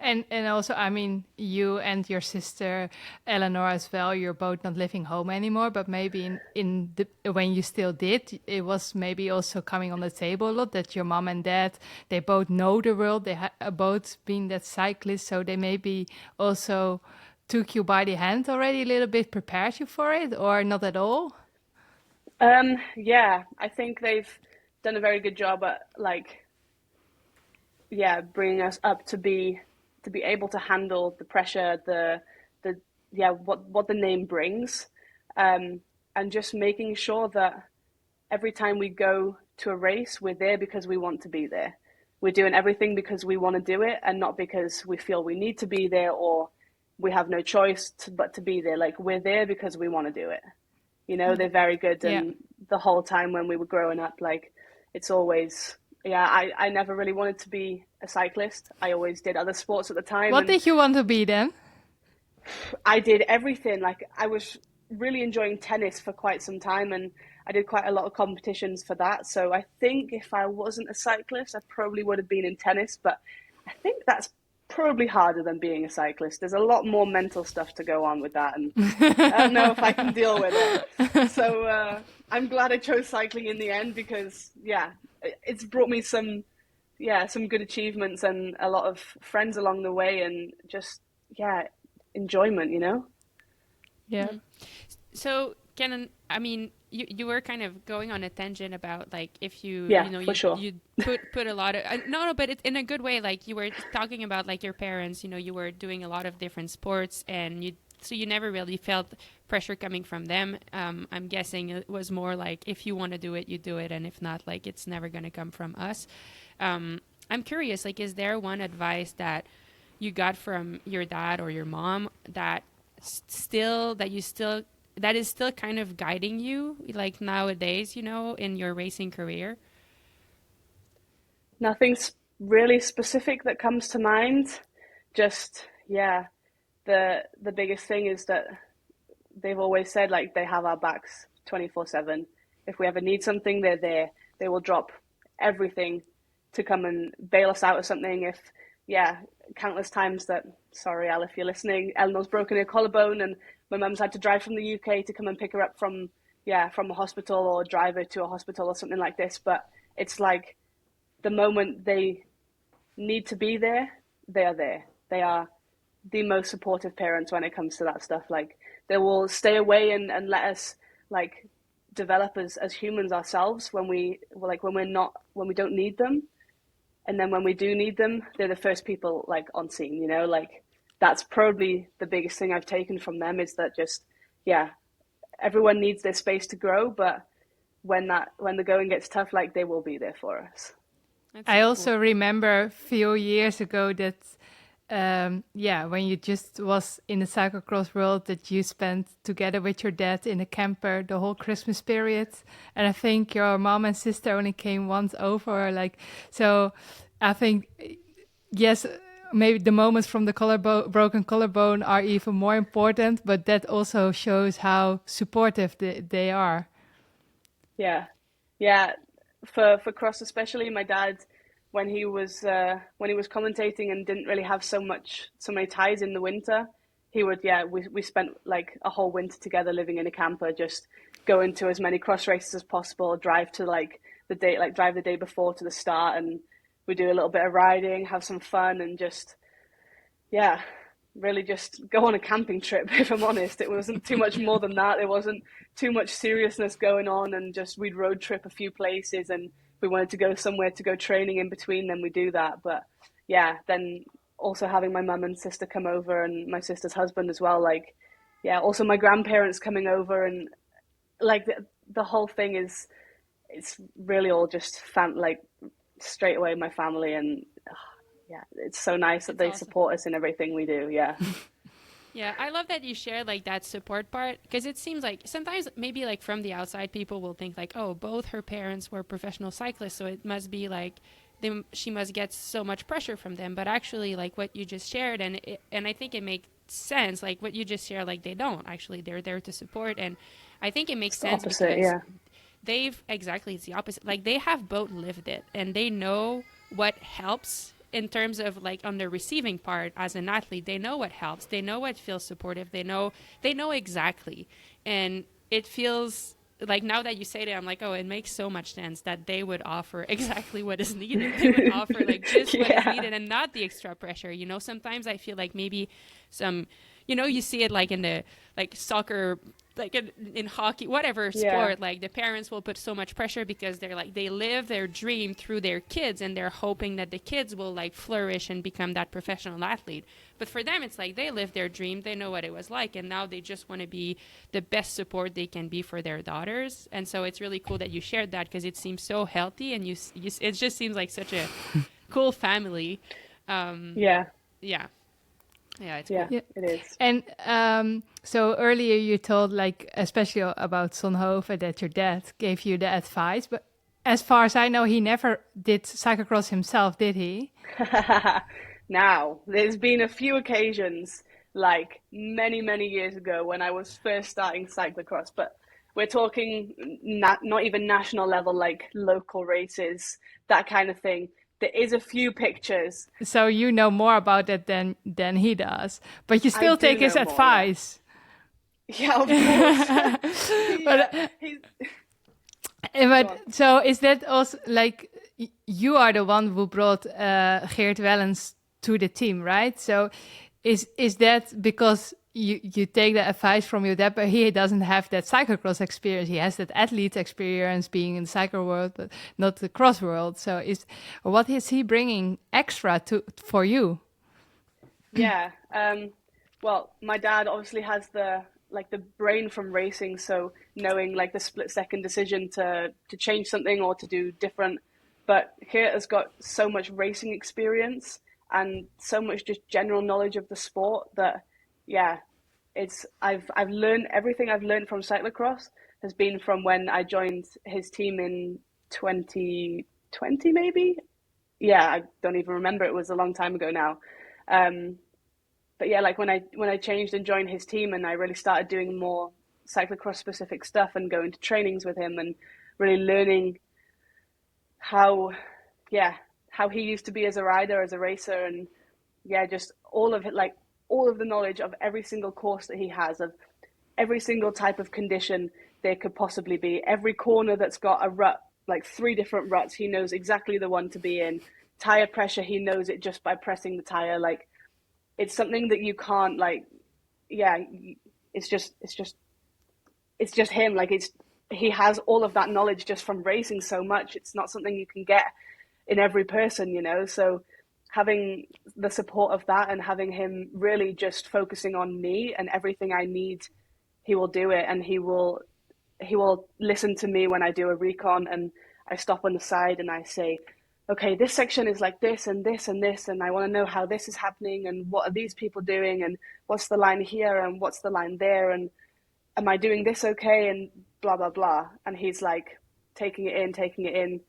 And also, I mean, you and your sister Elanor as well, you're both not living home anymore, but maybe when you still did, it was maybe also coming on the table a lot that your mom and dad, they both know the world, they both been that cyclist, so they maybe also took you by the hand already a little bit, prepared you for it, or not at all? I think they've done a very good job at bringing us up to be able to handle the pressure, what the name brings, and just making sure that every time we go to a race, we're there because we want to be there. We're doing everything because we want to do it and not because we feel we need to be there or we have no choice but to be there. We're there because we want to do it. They're very good. And the whole time when we were growing up, it's always, I never really wanted to be a cyclist. I always did other sports at the time. What did you want to be then? I did everything. Like, I was really enjoying tennis for quite some time, and I did quite a lot of competitions for that. So I think if I wasn't a cyclist, I probably would have been in tennis, but I think that's probably harder than being a cyclist. There's a lot more mental stuff to go on with that, and I don't know if I can deal with it. So I'm glad I chose cycling in the end, because it's brought me some good achievements and a lot of friends along the way, and just enjoyment, you know. Yeah. So, Kenan, I mean, you were kind of going on a tangent about, like, if you sure. you put a lot of no, but it's in a good way. Like, you were talking about, like, your parents, you were doing a lot of different sports, and you never really felt pressure coming from them. I'm guessing it was more like, if you want to do it, you do it, and if not, like, it's never going to come from us. I'm curious, like, is there one advice that you got from your dad or your mom that is still kind of guiding you, like, nowadays, in your racing career? Nothing's really specific that comes to mind. Just, the biggest thing is that they've always said, like, they have our backs 24/7. If we ever need something, they're there. They will drop everything to come and bail us out of something. Countless times that, sorry, Al, if you're listening, Eleanor's broken her collarbone, and my mum's had to drive from the UK to come and pick her up from a hospital, or drive her to a hospital or something like this. But it's like, the moment they need to be there, they are there. They are the most supportive parents when it comes to that stuff. Like, they will stay away and let us, like, develop as humans ourselves when we don't need them. And then when we do need them, they're the first people, like, on scene, like, that's probably the biggest thing I've taken from them, is that just, everyone needs their space to grow, but when the going gets tough, like, they will be there for us. I also remember a few years ago that, when you just was in the cyclocross world, that you spent together with your dad in a camper the whole Christmas period. And I think your mom and sister only came once over. Like, so I think, yes, maybe the moments from the broken collarbone are even more important, but that also shows how supportive they are. Yeah. For cross especially, my dad, when he was commentating and didn't really have so many ties in the winter, he would we spent, like, a whole winter together living in a camper, just going to as many cross races as possible, drive the day before to the start, and we do a little bit of riding, have some fun, and just really just go on a camping trip. If I'm honest, it wasn't too much more than that. There wasn't too much seriousness going on, and just, we'd road trip a few places, and if we wanted to go somewhere to go training in between, then we do that. But then also having my mum and sister come over, and my sister's husband as well, like, also my grandparents coming over, and, like, the whole thing is, it's really all just like, straight away my family, and it's so nice that they awesome. support us in everything we do. Yeah, I love that you share, like, that support part, because it seems like sometimes maybe, like, from the outside, people will think, like, oh, both her parents were professional cyclists, so it must be like she must get so much pressure from them. But actually, like, what you just shared, and I think it makes sense, like, what you just shared, like, they don't actually, they're there to support. And I think it makes sense opposite, because it's the opposite. Like, they have both lived it, and they know what helps. In terms of, like, on the receiving part as an athlete, they know what helps. They know what feels supportive. They know exactly. And it feels like, now that you say that, I'm like, oh, it makes so much sense that they would offer exactly what is needed. They would offer, like, just what is needed, and not the extra pressure. Sometimes I feel like maybe some, you see it, like, in the, like, soccer, like, in hockey, whatever sport, like, the parents will put so much pressure because they're like, they live their dream through their kids, and they're hoping that the kids will, like, flourish and become that professional athlete. But for them, it's like, they live their dream, they know what it was like, and now they just want to be the best support they can be for their daughters. And so it's really cool that you shared that, because it seems so healthy, and it just seems like such a cool family. Yeah, it's cool. It is. And so earlier you told, like, especially about Zonhoven, that your dad gave you the advice, but as far as I know, he never did cyclocross himself, did he? Now, there's been a few occasions, like many, many years ago when I was first starting cyclocross. But we're talking not even national level, like local races, that kind of thing. There is a few pictures. So you know more about it than he does, but you still take his advice. Yeah, of course. But so is that also like you are the one who brought Geert Wellens to the team, right? So is that because you take the advice from your dad, but he doesn't have that cyclocross experience. He has that athlete experience being in the cycle world, but not the cross world. So what is he bringing extra for you? Yeah. Well, my dad obviously has the brain from racing, so knowing like the split second decision to change something or to do different. But Geert has got so much racing experience and so much just general knowledge of the sport that, yeah, I've learned everything I've learned from cyclocross has been from when I joined his team in 2020, maybe. Yeah, I don't even remember. It was a long time ago now. But yeah, like when I changed and joined his team and I really started doing more cyclocross specific stuff and going to trainings with him and really learning how he used to be as a rider, as a racer, and just all of it, like all of the knowledge of every single course that he has, of every single type of condition there could possibly be, every corner that's got a rut, like 3 different ruts, he knows exactly the one to be in. Tire pressure, he knows it just by pressing the tire. Like, it's something that you can't, like, it's just him. Like, he has all of that knowledge just from racing so much. It's not something you can get in every person, you know. So having the support of that and having him really just focusing on me and everything I need, he will do it, and he will listen to me when I do a recon and I stop on the side and I say, okay, this section is like this and this and this, and I want to know how this is happening and what are these people doing and what's the line here and what's the line there and am I doing this okay and blah, blah, blah. And he's like taking it in,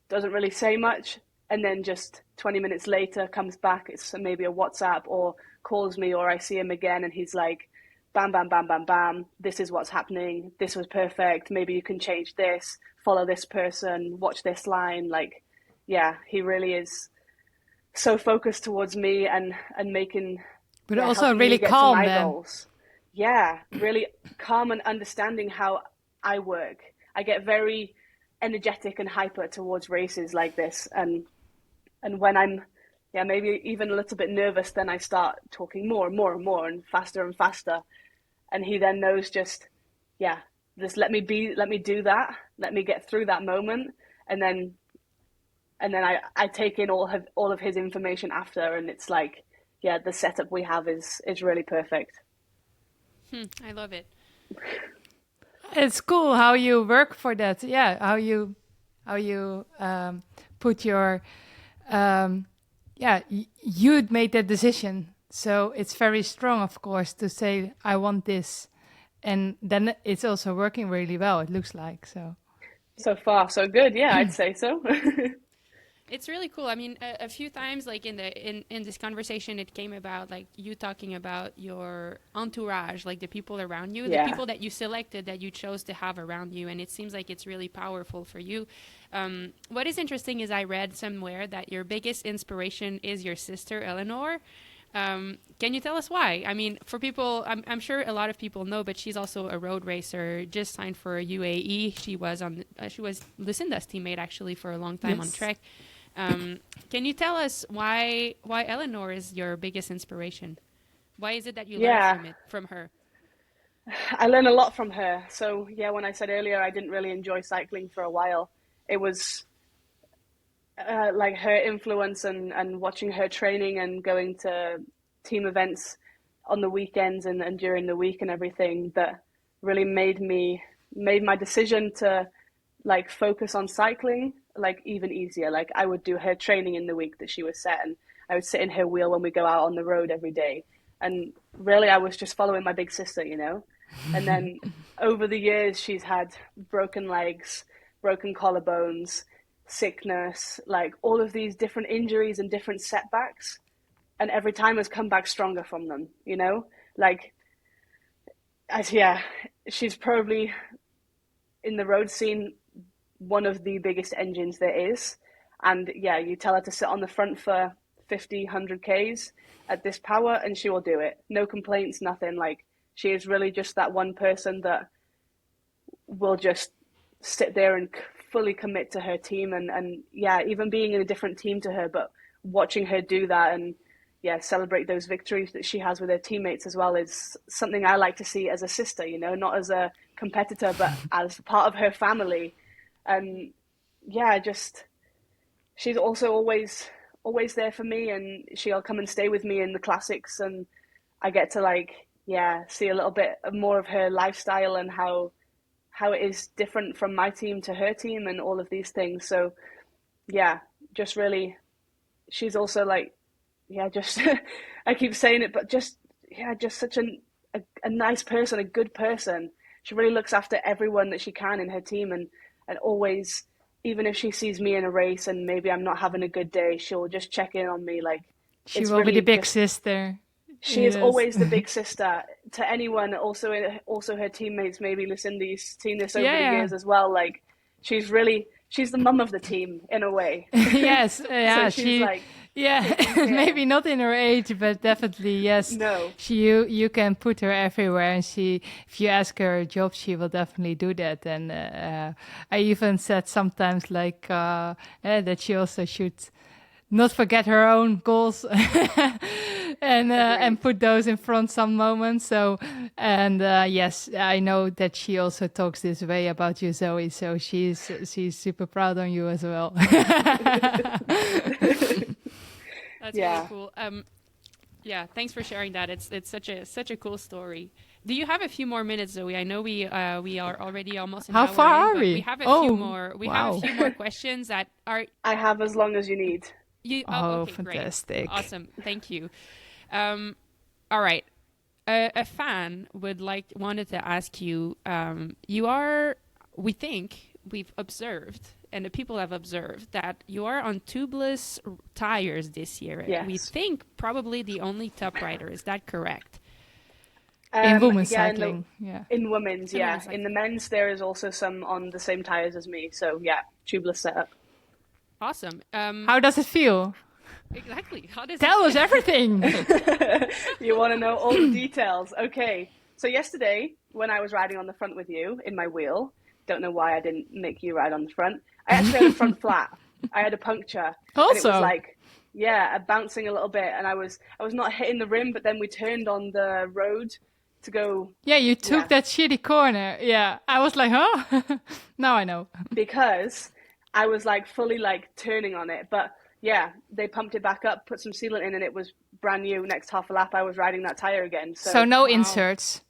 doesn't really say much, and then just 20 minutes later comes back, it's maybe a WhatsApp or calls me or I see him again and he's like, bam, bam, bam, bam, bam, this is what's happening, this was perfect, maybe you can change this, follow this person, watch this line. Like, yeah, he really is so focused towards me and making, but also really calm then. Goals. Yeah, really calm and understanding how I work. I get very energetic and hyper towards races like this, and when I'm maybe even a little bit nervous, then I start talking more and more and more and faster, and he then knows just let me do that, let me get through that moment, and then I take in all of his information after, and it's like, the setup we have is really perfect. I love it. It's cool how you work for that. Yeah, how you put your you'd made that decision. So it's very strong, of course, to say I want this, and then it's also working really well. It looks like so. So far, so good. Yeah, I'd say so. It's really cool. I mean, a few times, like in this conversation, it came about like you talking about your entourage, like the people around you, the people that you selected, that you chose to have around you, and it seems like it's really powerful for you. What is interesting is I read somewhere that your biggest inspiration is your sister Elanor. Can you tell us why? I mean, for people, I'm sure a lot of people know, but she's also a road racer, just signed for UAE. She was Lucinda's teammate actually for a long time on Trek. Can you tell us why Elanor is your biggest inspiration? Why is it that you learn from her? I learn a lot from her. So when I said earlier I didn't really enjoy cycling for a while, it was like her influence and watching her training and going to team events on the weekends and during the week and everything that really made my decision to like focus on cycling like even easier. Like I would do her training in the week that she was set, and I would sit in her wheel when we go out on the road every day. And really I was just following my big sister, you know. And then over the years she's had broken legs, broken collarbones, sickness, like all of these different injuries and different setbacks, and every time has come back stronger from them, you know. Like, yeah, she's probably in the road scene one of the biggest engines there is. And yeah, you tell her to sit on the front for 50, 100 Ks at this power and she will do it. No complaints, nothing. Like, she is really just that one person that will just sit there and fully commit to her team. And yeah, even being in a different team to her, but watching her do that and yeah, celebrate those victories that she has with her teammates as well is something I like to see as a sister, you know, not as a competitor, but as part of her family. And yeah, just, she's also always there for me, and she'll come and stay with me in the classics, and I get to like, yeah, see a little bit more of her lifestyle and how it is different from my team to her team and all of these things. So yeah, just really, she's also like, yeah, just I keep saying it, but just yeah, just such a nice person, a good person. She really looks after everyone that she can in her team, and always, even if she sees me in a race and maybe I'm not having a good day, she'll just check in on me. Like, she will be the big sister. She is always the big sister to anyone. Also her teammates. Maybe Lucinda, you've seen this over the years as well. Like, she's the mum of the team in a way. Yes, yeah, so she's like. Yeah, maybe not in her age, but definitely yes. No, you can put her everywhere, and if you ask her a job, she will definitely do that. And I even said sometimes like that she also should not forget her own goals and put those in front some moments. So and yes, I know that she also talks this way about you, Zoe. So she's super proud on you as well. That's really cool. Yeah, thanks for sharing that. It's such a cool story. Do you have a few more minutes, Zoe? I know we are already almost an hour. How far in, are we? We have a few more. We have a few more questions that are. I have as long as you need. Okay, fantastic! Great. Awesome, thank you. All right, a fan wanted to ask you. We've observed, and the people have observed, that you are on tubeless tires this year. Yes. We think probably the only top rider. Is that correct? In women's cycling, In women's, yeah. In the men's, there is also some on the same tires as me. So yeah, tubeless setup. Awesome. How does it feel? Exactly. How does Tell us everything. You want to know all the details. Okay. So yesterday, when I was riding on the front with you in my wheel, don't know why I didn't make you ride on the front. I actually had a front flat. I had a puncture. Also. And it was like, bouncing a little bit. And I was not hitting the rim, but then we turned on the road to go. Yeah, you took that shitty corner. Yeah. I was like, huh? Now I know. Because I was like fully like turning on it. But yeah, they pumped it back up, put some sealant in, and it was brand new. Next half a lap, I was riding that tire again. So no inserts?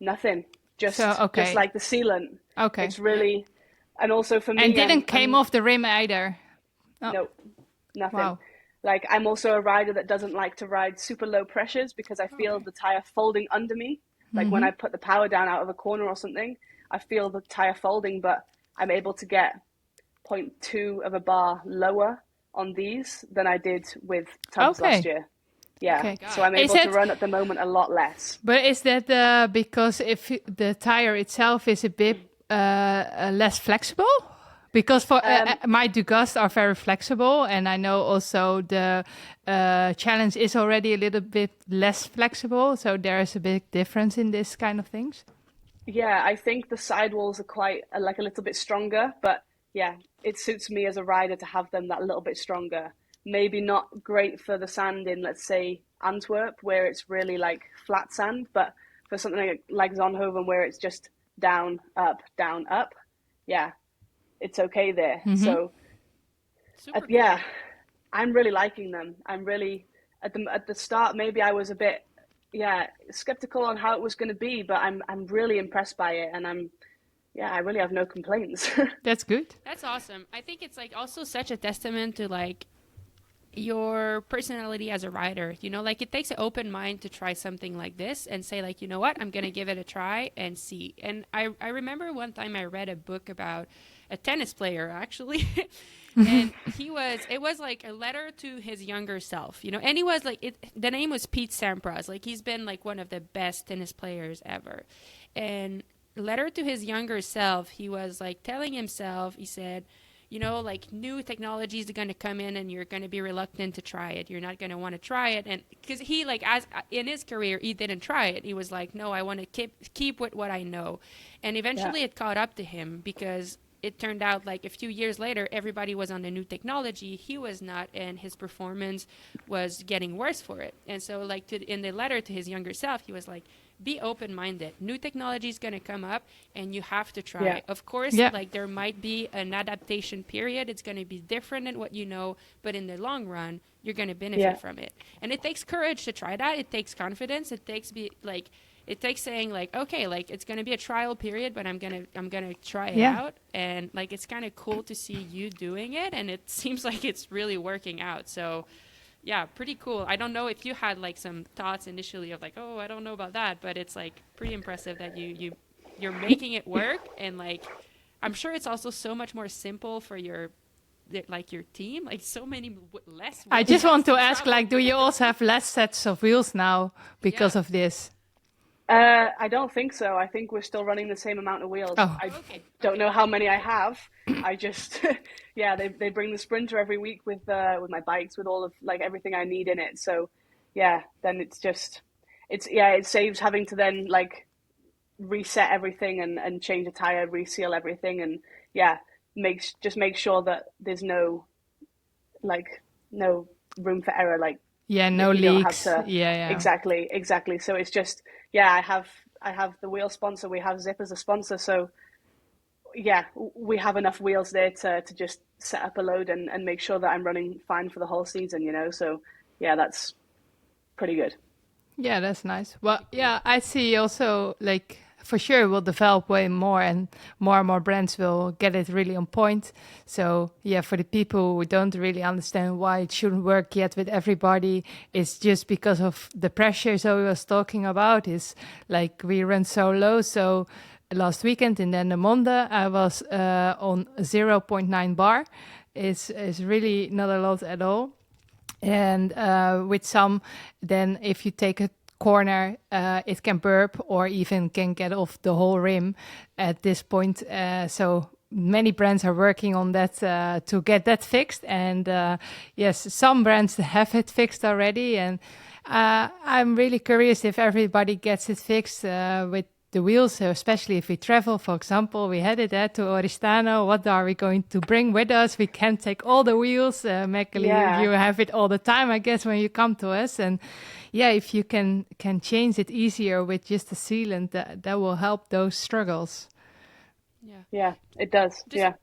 Nothing. Just like the sealant. Okay. It's really, and also for me. And didn't came off the rim either? Oh. No, nothing. Wow. Like, I'm also a rider that doesn't like to ride super low pressures because I feel the tire folding under me. Like when I put the power down out of a corner or something, I feel the tire folding, but I'm able to get 0.2 of a bar lower on these than I did with tubs last year. Yeah, so I'm able to run at the moment a lot less. But is that because if the tire itself is a bit less flexible? Because for my Dugas are very flexible, and I know also the Challenge is already a little bit less flexible, so there is a big difference in this kind of things. Yeah, I think the sidewalls are quite like a little bit stronger, but yeah, it suits me as a rider to have them that little bit stronger. Maybe not great for the sand in, let's say, Antwerp, where it's really like flat sand, but for something like Zonhoven, where it's just down, up, yeah, it's okay there. So, yeah, I'm really liking them. I'm really, at the start, maybe I was a bit, skeptical on how it was going to be, but I'm really impressed by it, and I really have no complaints. That's good. That's awesome. I think it's like also such a testament to like your personality as a rider, you know, like it takes an open mind to try something like this and say like, you know what, I'm going to give it a try and see. And I remember one time I read a book about a tennis player actually. And it was like a letter to his younger self, you know, and he was like, the name was Pete Sampras. Like, he's been like one of the best tennis players ever. And letter to his younger self, he was like telling himself, he said, you know, like, new technologies are going to come in and you're going to be reluctant to try it. You're not going to want to try it. And because he, like, as in his career, he didn't try it. He was like, no, I want to keep with what I know. And eventually it caught up to him, because it turned out like a few years later, everybody was on the new technology. He was not, and his performance was getting worse for it. And so, like, in the letter to his younger self, he was like, be open-minded. New technology is going to come up, and you have to try it. Of course, like, there might be an adaptation period. It's going to be different than what you know, but in the long run, you're going to benefit from it. And it takes courage to try that. It takes confidence. It takes saying, like, okay, like, it's going to be a trial period, but I'm going to try it out. And, like, it's kind of cool to see you doing it, and it seems like it's really working out. So, yeah, pretty cool. I don't know if you had, like, some thoughts initially of, like, oh, I don't know about that, but it's, like, pretty impressive that you're making it work. And, like, I'm sure it's also so much more simple for your team, like, so many less. I just want to ask, like, do you also have less sets of wheels now because of this? I don't think so. I think we're still running the same amount of wheels. I don't know how many I have. I just, they bring the Sprinter every week with my bikes, with all of, like, everything I need in it. So, then it saves having to then, like, reset everything and change a tire, reseal everything, and make sure that there's no room for error, like. Yeah, no leaks. Exactly. So it's just, I have the wheel sponsor. We have Zip as a sponsor. So, we have enough wheels there to just set up a load and make sure that I'm running fine for the whole season, you know. So, that's pretty good. Yeah, that's nice. Well, I see also, like, for sure we'll develop way more, and more brands will get it really on point. So for the people who don't really understand why it shouldn't work yet with everybody, it's just because of the pressure Zoe was talking about. Is like, we run so low. So last weekend in Dendermonde, I was on 0.9 bar. It's really not a lot at all. And with some, then if you take a corner, it can burp or even can get off the whole rim at this point. So many brands are working on that to get that fixed. And some brands have it fixed already. And I'm really curious if everybody gets it fixed with the wheels, especially if we travel. For example, we headed to Oristano. What are we going to bring with us? We can't take all the wheels. Maghalie, you have it all the time, I guess, when you come to us. And if you can change it easier with just a sealant, that will help those struggles. Yeah, it does. Just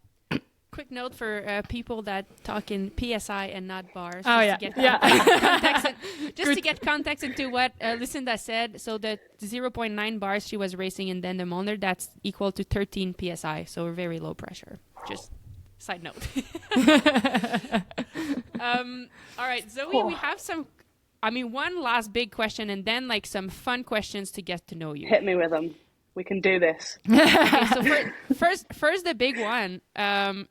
quick note for people that talk in PSI and not bars. To get context into what Lucinda said. So the 0.9 bars she was racing in Dendermonde, that's equal to 13 PSI. So very low pressure. Just side note. All right, Zoe, we have one last big question, and then, like, some fun questions to get to know you. Hit me with them. We can do this. Okay, so first the big one.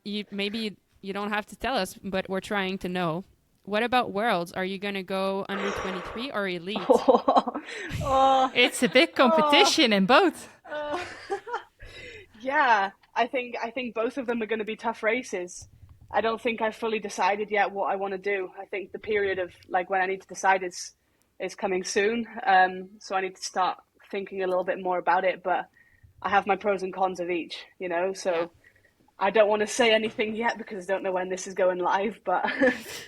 You don't have to tell us, but we're trying to know. What about Worlds? Are you going to go under 23 or Elite? It's a big competition in both. I think both of them are going to be tough races. I don't think I've fully decided yet what I want to do. I think the period of, like, when I need to decide is coming soon. So I need to start thinking a little bit more about it, but I have my pros and cons of each, you know, so I don't want to say anything yet because I don't know when this is going live, but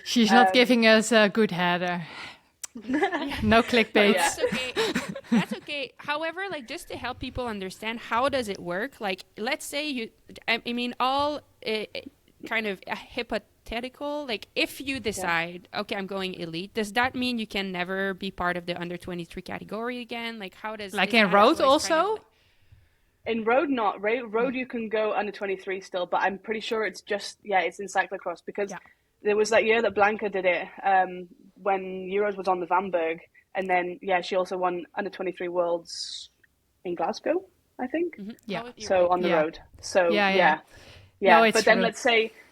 she's not giving us a good header. No clickbait. That's okay. However, like, just to help people understand, how does it work? Like, let's say kind of hypothetical, like, if you decide, okay, I'm going Elite, does that mean you can never be part of the under 23 category again? Like, how does, like, in road also? Kind of, in road, not road. You can go under 23 still, but I'm pretty sure it's just it's in cyclocross, because there was that year that Blanca did it when Euros was on the Vanberg, and then she also won under 23 Worlds in Glasgow, I think. Mm-hmm. So on the road. So Yeah, No, it's but then true.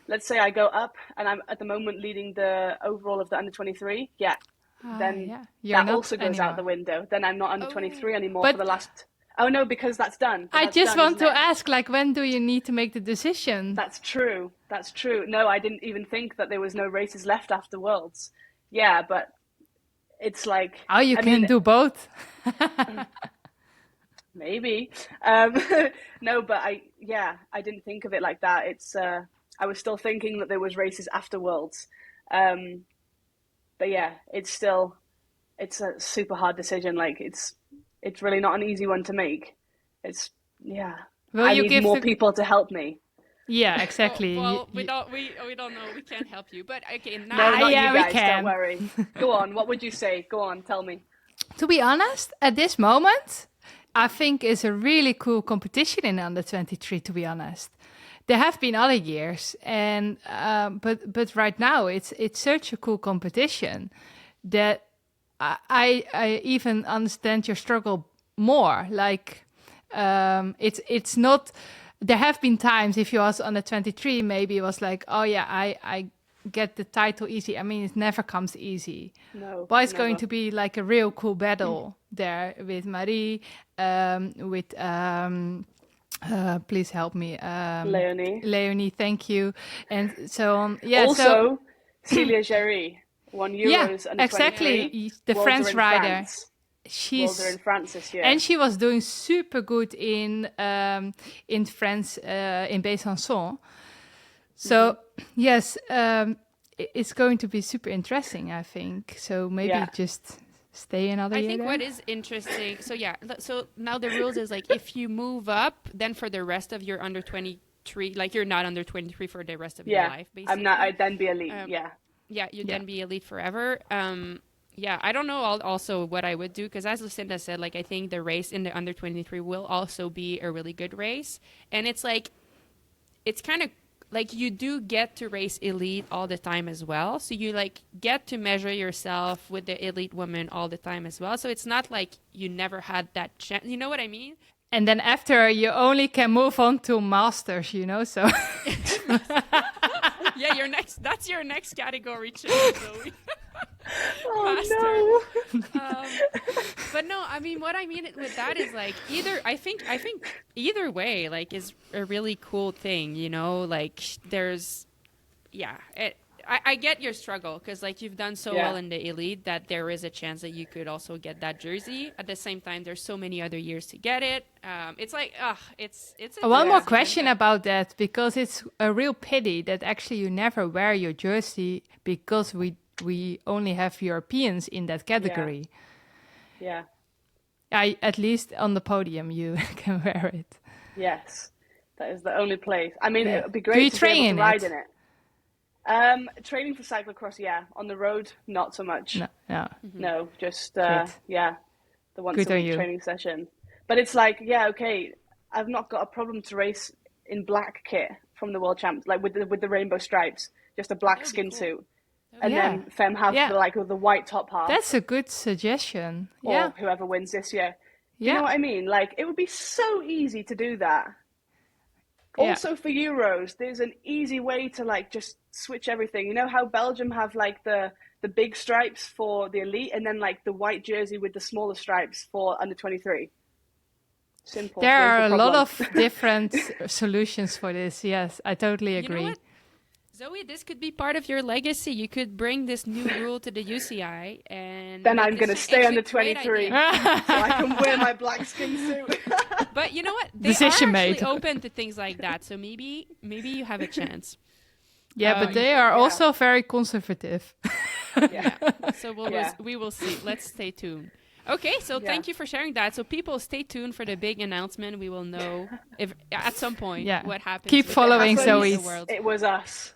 let's say I go up and I'm at the moment leading the overall of the under 23. Yeah, then Yeah, you're that not also goes out anymore. the window. Then I'm not under Oh. 23 anymore for But the last. Oh no, because that's done. But I that's just done, want isn't to it? ask, like, when do you need to make the decision? That's true. That's true. No, I didn't even think that there was no races left after Worlds. Yeah, but it's like, Oh, you I can mean, do both. maybe. No, but I didn't think of it like that. I was still thinking that there was races after Worlds. But yeah, it's a super hard decision. Like it's really not an easy one to make. Yeah. Will I you need give more the... people to help me. Yeah, Oh, exactly. well, we don't know. We can't help you. But okay, No, now not yeah, you we guys. can. Don't worry. Go on. What would you say? Go on. Tell me. To be honest, at this moment, I think it's a really cool competition in under 23. To be honest, there have been other years, and but right now it's such a cool competition that I even understand your struggle more. Like it's not. There have been times if you was under 23, maybe it was like, oh yeah, I get the title easy. I mean, it never comes easy. No. But it's never. going to be like a real cool battle there with Marie, with please help me, Leonie. Leonie, thank you, and so on. Yeah, Also, so Celia Géry won yeah, Euros under exactly. 23. The Worlds French are in rider. France. Worlds are in She's France this year. and she was doing super good in France in Besançon. So yes, it's going to be super interesting, I think. So maybe Yeah. just stay another I year think there. what is interesting. So yeah, so now the rules is like if you move up, then for the rest of your under 23, like you're not under 23 for the rest of your Yeah. life. Basically, I'm not. I'd then be elite. Yeah. Yeah, you'd Yeah. then be elite forever. Yeah, I don't know also what I would do because as Lucinda said, like I think the race in the under 23 will also be a really good race. And it's like, it's kind of like you do get to race elite all the time as well. So you like get to measure yourself with the elite women all the time as well. So it's not like you never had that chance. You know what I mean? And then after you only can move on to masters, you know. So Yeah, that's your next category change, Zoe. Oh But no, I mean, what I mean with that is like I think either way, like is a really cool thing, you know, like there's, yeah, I get your struggle because like you've done so well in the elite that there is a chance that you could also get that jersey. At the same time, there's so many other years to get it. It's like, it's a one more decision question that- about that, because it's a real pity that actually you never wear your jersey because we only have Europeans in that category. Yeah. At least on the podium you can wear it. Yes. That is the only place. I mean, Yeah. it would be Do great you to be train able in to ride it? in it. Training for cyclocross, yeah. On the road, not so much. No. No, just Good. the once Good a on week you. training session. But it's like, yeah, okay, I've not got a problem to race in black kit from the World Champs, like with the rainbow stripes, just a black That would be skin cool. suit, and Yeah. then Femme have Yeah. the white top half, That's a good suggestion. or Yeah. whoever wins this year. Do Yeah. you know what I mean? Like, it would be so easy to do that. Yeah. Also for Euros, there's an easy way to like just switch everything. You know how Belgium have like the big stripes for the elite and then like the white jersey with the smaller stripes for under 23? Simple. There Where's are a the lot problem? of different solutions for this. Yes, I totally You know agree. what? Zoe, this could be part of your legacy. You could bring this new rule to the UCI, and Then make I'm this going to an stay actually under great 23 so idea. I can wear my black skin suit. But you know what? They Decision are actually made. open to things like that. So maybe you have a chance. Yeah, but they are also very conservative. Yeah. So Yeah. we will see. Let's stay tuned. Okay, so thank you for sharing that. So people, stay tuned for the big announcement. We will know if at some point Yeah. what happens. Keep with following the Happens, Zoe's. world. It was us.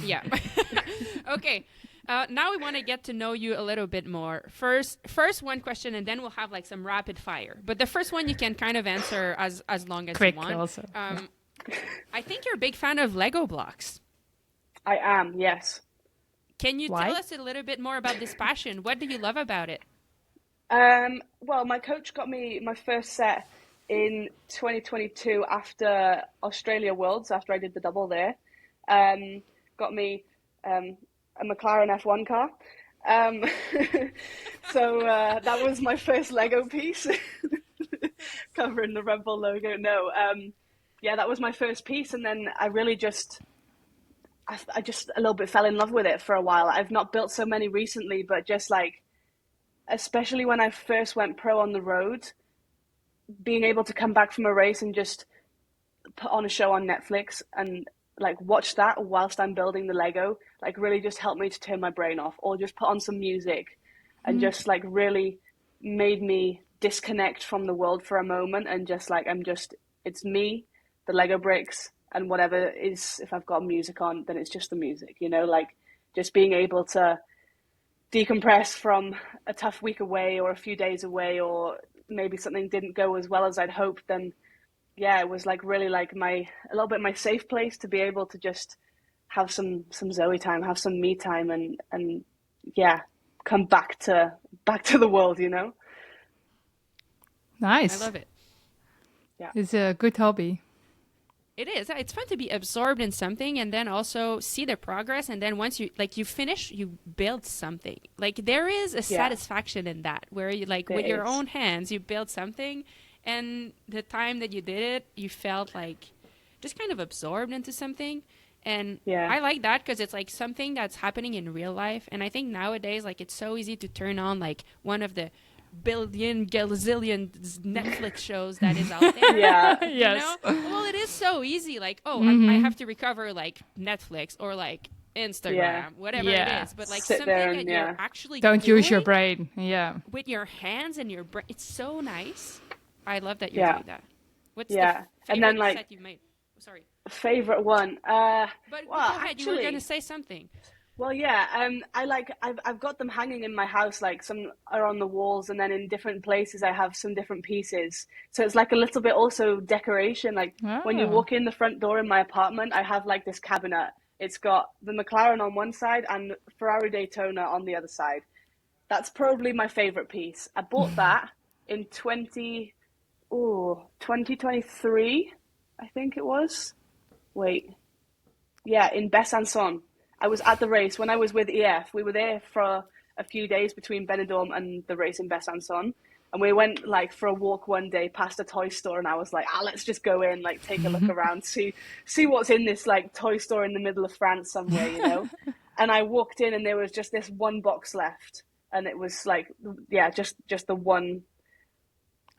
Yeah. Okay. Now we want to get to know you a little bit more. First one question, and then we'll have like some rapid fire. But the first one you can kind of answer as long as Quick you want. also. I think you're a big fan of Lego blocks. I am, yes. Can you Why? tell us a little bit more about this passion? What do you love about it? Well, my coach got me my first set in 2022 after Australia Worlds, after I did the double there. Got me a McLaren F1 car. So that was my first Lego piece, covering the Red Bull logo. No, yeah, that was my first piece, and then I really I just a little bit fell in love with it for a while. I've not built so many recently, but just like, especially when I first went pro on the road, being able to come back from a race and just put on a show on Netflix and like watch that whilst I'm building the Lego, like really just helped me to turn my brain off, or just put on some music and just like really made me disconnect from the world for a moment and just like, it's me, the Lego bricks, and whatever is, if I've got music on, then it's just the music, you know, like just being able to decompress from a tough week away or a few days away, or maybe something didn't go as well as I'd hoped, then yeah, it was like really like a little bit my safe place to be able to just have some Zoe time, have some me time, and yeah, come back to the world, you know. Nice. I love it. Yeah, It's a good hobby. It is. It's fun to be absorbed in something and then also see the progress. And then once you finish, you build something. Like there is a satisfaction in that, where you like with your own hands, you build something, and the time that you did it, you felt like just kind of absorbed into something. And I like that because it's like something that's happening in real life. And I think nowadays, like it's so easy to turn on like one of the gazillion Netflix shows that is out there. Yes. You know? Well, it is so easy. Like, I have to recover like Netflix or like Instagram, whatever it is. But like something that you're actually Don't use your doing brain. with your hands and your brain. It's so nice. I love that you're doing that. What's the favorite and then like set you've made? Sorry. Favorite one. But well, go ahead. actually, You were going to say something. Well, yeah, I've got them hanging in my house, like some are on the walls, and then in different places I have some different pieces. So it's like a little bit also decoration. Like when you walk in the front door in my apartment, I have like this cabinet. It's got the McLaren on one side and Ferrari Daytona on the other side. That's probably my favorite piece. I bought that in 2023, I think it was. Wait. Yeah, in Besançon. I was at the race when I was with EF. We were there for a few days between Benidorm and the race in Besançon. And we went like for a walk one day past a toy store, and I was like, let's just go in, like take a look around, see what's in this like toy store in the middle of France somewhere, you know? And I walked in and there was just this one box left. And it was like, yeah, just the one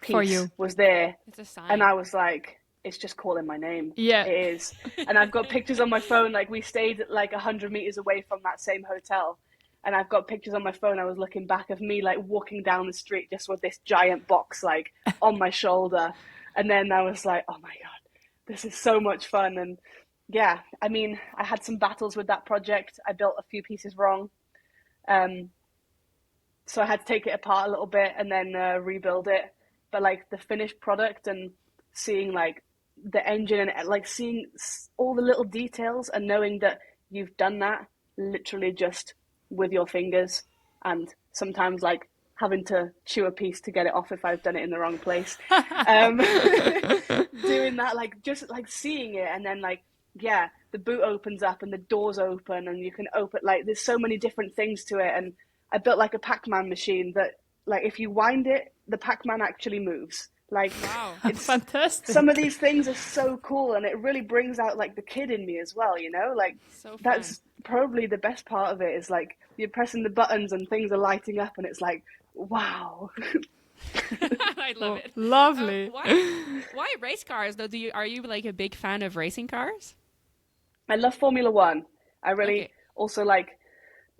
piece For you. was there. It's a sign. And I was like, it's just calling my name. Yeah. It is. And I've got pictures on my phone. Like we stayed like 100 meters away from that same hotel. And I've got pictures on my phone. I was looking back of me like walking down the street just with this giant box like on my shoulder. And then I was like, oh my God, this is so much fun. And yeah, I mean, I had some battles with that project. I built a few pieces wrong. So I had to take it apart a little bit and then rebuild it. But like the finished product and seeing like the engine and like seeing all the little details and knowing that you've done that literally just with your fingers, and sometimes like having to chew a piece to get it off if I've done it in the wrong place. Doing that, like just like seeing it, and then like, yeah, the boot opens up and the doors open and you can open, like there's so many different things to it. And I built like a Pac-Man machine that like if you wind it, the Pac-Man actually moves. Like, wow, it's fantastic. Some of these things are so cool, and it really brings out like the kid in me as well, you know? Like so that's probably the best part of it, is like you're pressing the buttons and things are lighting up and it's like, wow. I love it. Lovely. Why race cars though? Are you like a big fan of racing cars? I love Formula One. I really also like,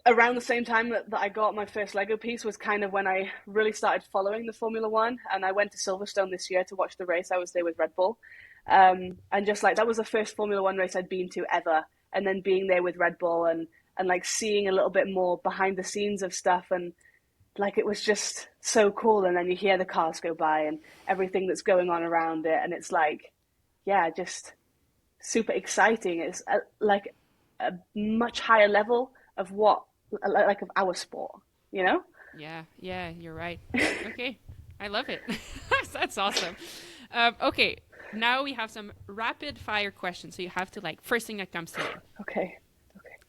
around the same time that I got my first Lego piece was kind of when I really started following the Formula One, and I went to Silverstone this year to watch the race. I was there with Red Bull. And just like, that was the first Formula One race I'd been to ever. And then being there with Red Bull and like seeing a little bit more behind the scenes of stuff, and like, it was just so cool. And then you hear the cars go by and everything that's going on around it. And it's like, yeah, just super exciting. It's like a much higher level of what, like of our sport, you know? Yeah, you're right. Okay, I love it. That's awesome. Okay, now we have some rapid fire questions. So you have to first thing that comes to mind. Okay.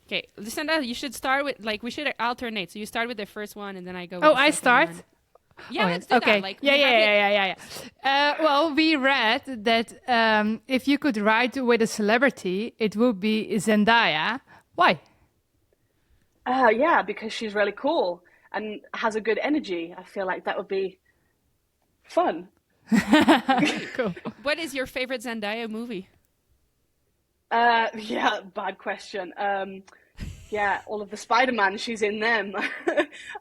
Okay, Lucinda, you should start with we should alternate. So you start with the first one, and then I go. With Oh, the I second start? one. Yeah, Oh, let's do okay. that. Yeah. Well, we read that if you could write with a celebrity, it would be Zendaya. Why? Yeah, because she's really cool and has a good energy. I feel like that would be fun. Cool. What is your favorite Zendaya movie? Yeah, bad question. Yeah, all of the Spider-Man, she's in them.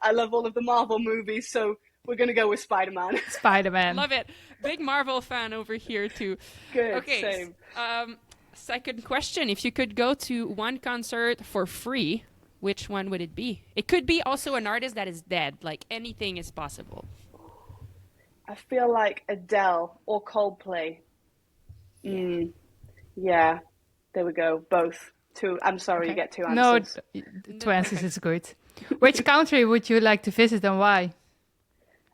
I love all of the Marvel movies, so we're going to go with Spider-Man. Spider-Man. Love it. Big Marvel fan over here too. Good, Okay. same. Second question: if you could go to one concert for free, which one would it be? It could be also an artist that is dead. Like anything is possible. I feel like Adele or Coldplay. Yeah, there we go. Both. Two. I'm sorry, you get two answers. No, two answers is good. Which country would you like to visit and why?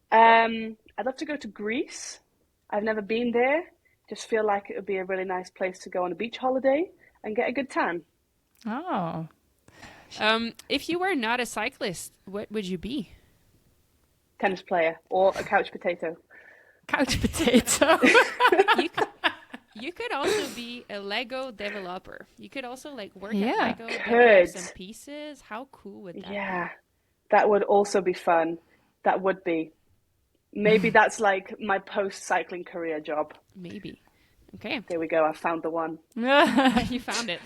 I'd love to go to Greece. I've never been there. Just feel like it would be a really nice place to go on a beach holiday and get a good tan. Oh. If you were not a cyclist, what would you be? Tennis player or a couch potato. Couch potato. You could also be a Lego developer. You could also work at Lego, develop Could. some pieces. How cool would that Yeah, that would also be fun. That would be. Maybe that's like my post-cycling career job. be? Maybe. Okay. There we go. I found the one. You found it.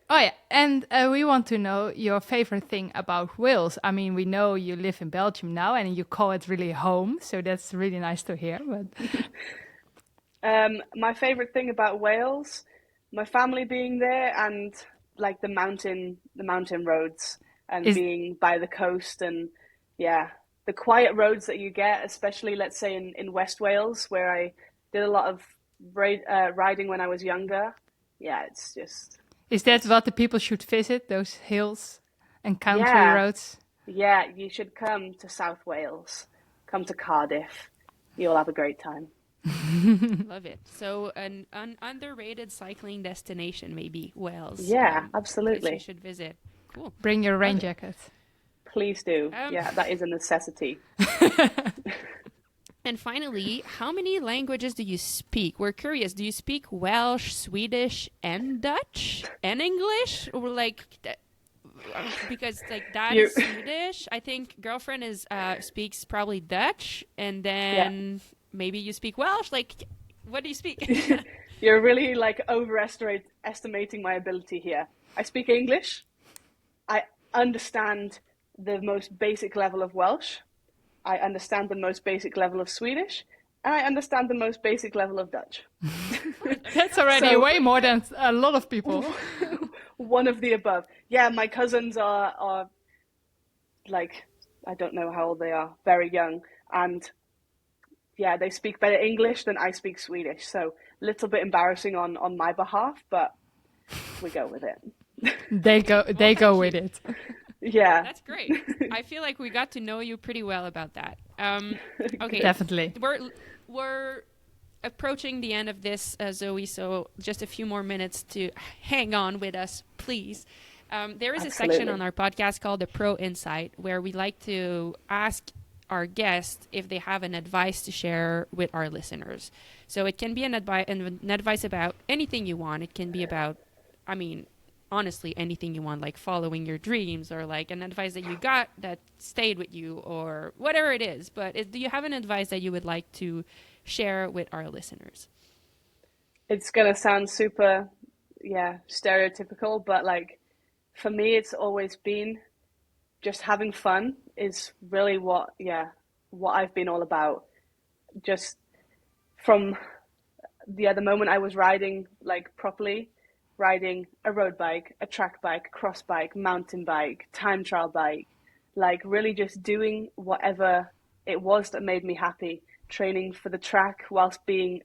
Oh yeah, and we want to know your favorite thing about Wales. I mean, we know you live in Belgium now, and you call it really home, so that's really nice to hear. But my favorite thing about Wales, my family being there, and like the mountain roads, and being by the coast, and yeah, the quiet roads that you get, especially let's say in West Wales, where I did a lot of riding when I was younger. Yeah, it's just. Is that what the people should visit, those hills and country roads? Yeah, you should come to South Wales. Come to Cardiff. You'll have a great time. Love it. So an underrated cycling destination, maybe Wales. Yeah, absolutely. You should visit. Cool. Bring your rain jacket. Please do. Yeah, that is a necessity. And finally, how many languages do you speak? We're curious. Do you speak Welsh, Swedish, and Dutch, and English, or because Dad is Swedish? I think girlfriend is speaks probably Dutch, and then maybe you speak Welsh. What do you speak? You're really overestimating my ability here. I speak English. I understand the most basic level of Welsh. I understand the most basic level of Swedish, and I understand the most basic level of Dutch. That's already way more than a lot of people. One of the above. Yeah, my cousins are I don't know how old they are, very young, and yeah, they speak better English than I speak Swedish. So a little bit embarrassing on my behalf, but we go with it. They go with it. Yeah. That's great. I feel like we got to know you pretty well about that. Okay. Definitely. We're approaching the end of this, Zoe, so just a few more minutes to hang on with us, please. There is a section on our podcast called The Pro Insight, where we like to ask our guests if they have an advice to share with our listeners. So it can be an advice about anything you want. It can be about, honestly, anything you want, like following your dreams, or an advice that you got that stayed with you, or whatever it is. But do you have an advice that you would like to share with our listeners? It's going to sound super, stereotypical, but for me, it's always been just having fun is really what I've been all about. Just from the moment I was riding properly, riding a road bike, a track bike, cross bike, mountain bike, time trial bike, really just doing whatever it was that made me happy, training for the track whilst being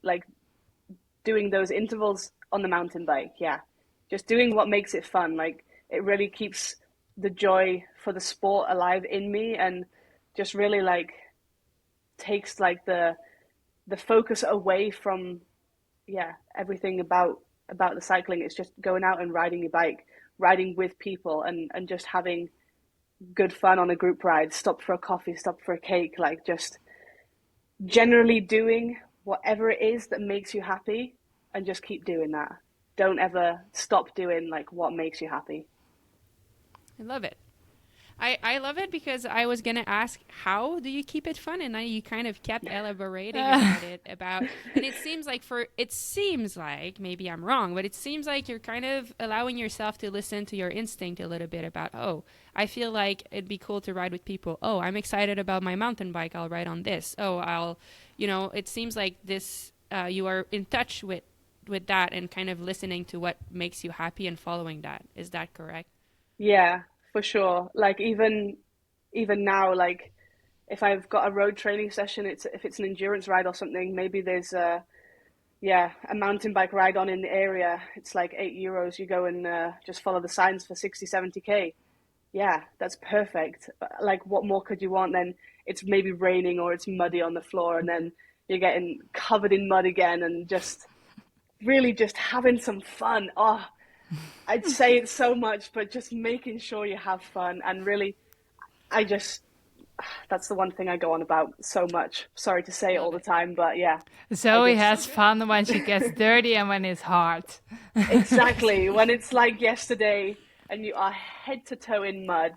doing those intervals on the mountain bike. Yeah, just doing what makes it fun. It really keeps the joy for the sport alive in me, and just really takes the the focus away from everything about the cycling. It's just going out and riding your bike, riding with people, and just having good fun on a group ride. Stop for a coffee, stop for a cake, like just generally doing whatever it is that makes you happy, and just keep doing that. Don't ever stop doing like what makes you happy. I love it. I love it because I was going to ask, how do you keep it fun? And then you kind of kept elaborating about it. And it seems like, maybe I'm wrong, but it seems like you're kind of allowing yourself to listen to your instinct a little bit about, oh, I feel like it'd be cool to ride with people. Oh, I'm excited about my mountain bike. I'll ride on this. Oh, it seems like this, you are in touch with that and kind of listening to what makes you happy and following that. Is that correct? Yeah, for sure. Like even now, like if I've got a road training session, if it's an endurance ride or something, maybe there's a mountain bike ride on in the area. It's like €8. You go and just follow the signs for 60, 70K. Yeah, that's perfect. Like what more could you want? Then it's maybe raining or it's muddy on the floor, and then you're getting covered in mud again, and just really just having some fun. Oh, I'd say it so much, but just making sure you have fun. And really, that's the one thing I go on about so much. Sorry to say it all the time, but yeah. Zoe has fun when she gets dirty and when it's hard. Exactly. When it's like yesterday and you are head to toe in mud,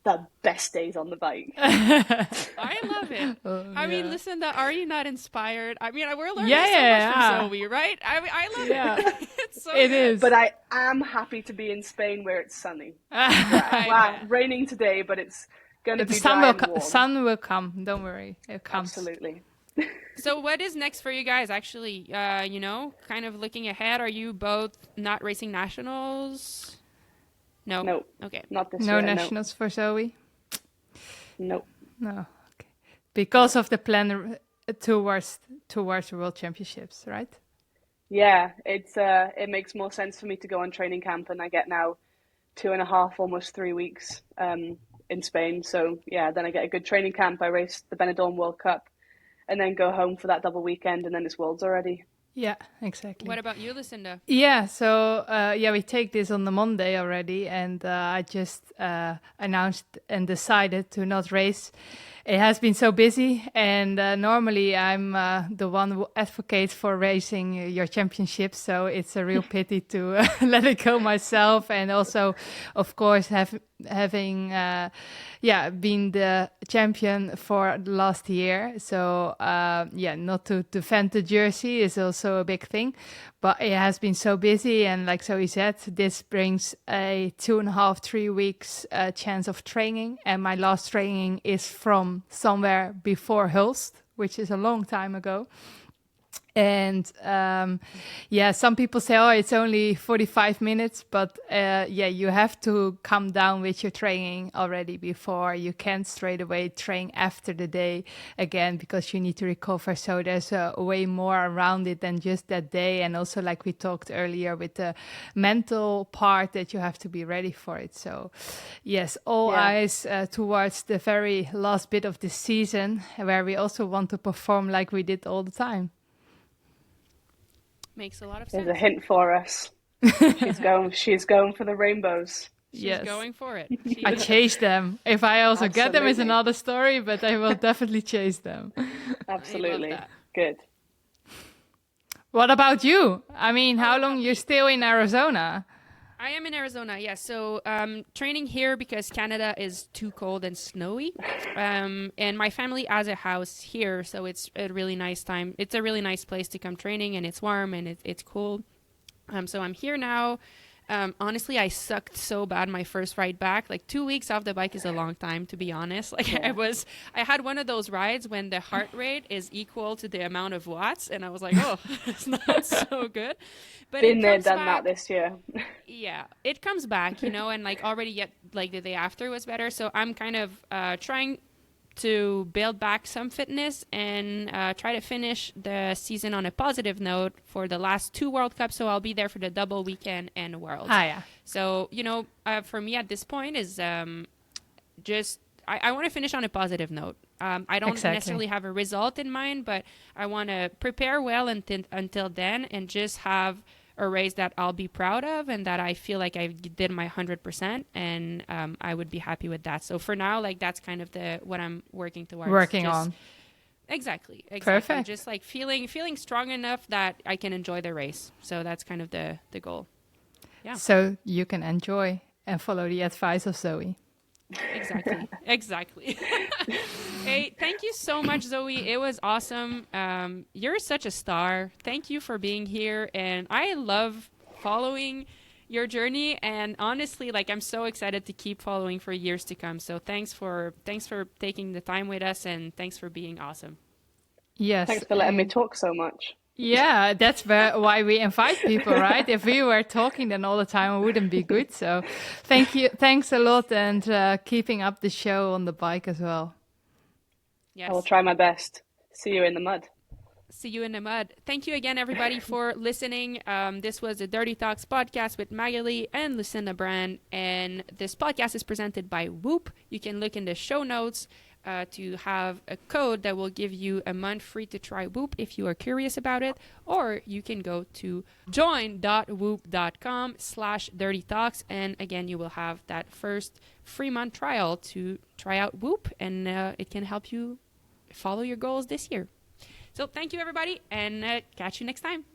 the best days on the bike. I love it. I mean, Lucinda, are you not inspired? I mean, we're learning so much from Zoe, right? I love it. It's so it good. is. But I am happy to be in Spain where it's sunny. Wow, raining today, but it's going to be dry and warm. Sun will come. Don't worry. It comes. Absolutely. So what is next for you guys? Actually, kind of looking ahead, are you both not racing nationals? No. Okay. Not this year. No nationals for Zoe? No. No. Okay. Because of the plan towards the World Championships, right? Yeah, it makes more sense for me to go on training camp, and I get now 2.5, almost 3 weeks in Spain. So yeah, then I get a good training camp. I race the Benidorm World Cup, and then go home for that double weekend, and then it's Worlds already. Yeah, exactly. What about you, Lucinda? Yeah, so we take this on the Monday already, and I just announced and decided to not race. It has been so busy, and normally I'm the one who advocates for racing your championship, so it's a real pity to let it go myself, and also, of course, having been the champion for last year. So not to defend the jersey is also a big thing, but it has been so busy, and like Zoe said, this brings a 2.5, 3 weeks chance of training, and my last training is from somewhere before Hulst, which is a long time ago. And some people say, oh, it's only 45 minutes, but you have to come down with your training already before. You can't straight away train after the day again because you need to recover. So there's way more around it than just that day. And also, like we talked earlier, with the mental part that you have to be ready for it. So yes, all eyes towards the very last bit of the season, where we also want to perform like we did all the time. Makes a lot of sense. There's a hint for us. She's going for the rainbows. She's going for it. I chase them. If I also get them is another story, but I will definitely chase them. Absolutely. Good. What about you? I mean, how long you're still in Arizona? I am in Arizona, yes. So training here because Canada is too cold and snowy. And my family has a house here, so it's a really nice time. It's a really nice place to come training, and it's warm and it's cool. So I'm here now. Honestly, I sucked so bad my first ride back. Like 2 weeks off the bike is a long time, to be honest. Like I had one of those rides when the heart rate is equal to the amount of watts, and I was like, oh, it's not so good. But been there, done that this year. Yeah, it comes back, and like already yet like the day after was better. So I'm kind of trying to build back some fitness and try to finish the season on a positive note for the last 2 World Cups. So I'll be there for the double weekend and Worlds. Yeah. So, for me at this point is I want to finish on a positive note. I don't Exactly. necessarily have a result in mind, but I want to prepare well until then and just have a race that I'll be proud of and that I feel like I did my 100%, and I would be happy with that. So for now, like that's kind of what I'm working towards. Working Just- on. Exactly. Perfect. Just like feeling strong enough that I can enjoy the race. So that's kind of the goal. Yeah. So you can enjoy and follow the advice of Zoe. Exactly. Hey, thank you so much, Zoe. It was awesome. You're such a star. Thank you for being here. And I love following your journey. And honestly, like I'm so excited to keep following for years to come. So thanks for taking the time with us, and thanks for being awesome. Yes. Thanks for letting me and- talk so much. Yeah, that's why we invite people, right? If we were talking then all the time, it wouldn't be good. So thank you. Thanks a lot, and keeping up the show on the bike as well. Yes. I will try my best. See you in the mud. See you in the mud. Thank you again, everybody, for listening. This was the Dirty Talks podcast with Maghalie and Lucinda Brand, and this podcast is presented by Whoop. You can look in the show notes to have a code that will give you a month free to try Whoop if you are curious about it, or you can go to join.whoop.com/dirtytalks, and again, you will have that first free month trial to try out Whoop, and it can help you follow your goals this year. So thank you, everybody, and catch you next time.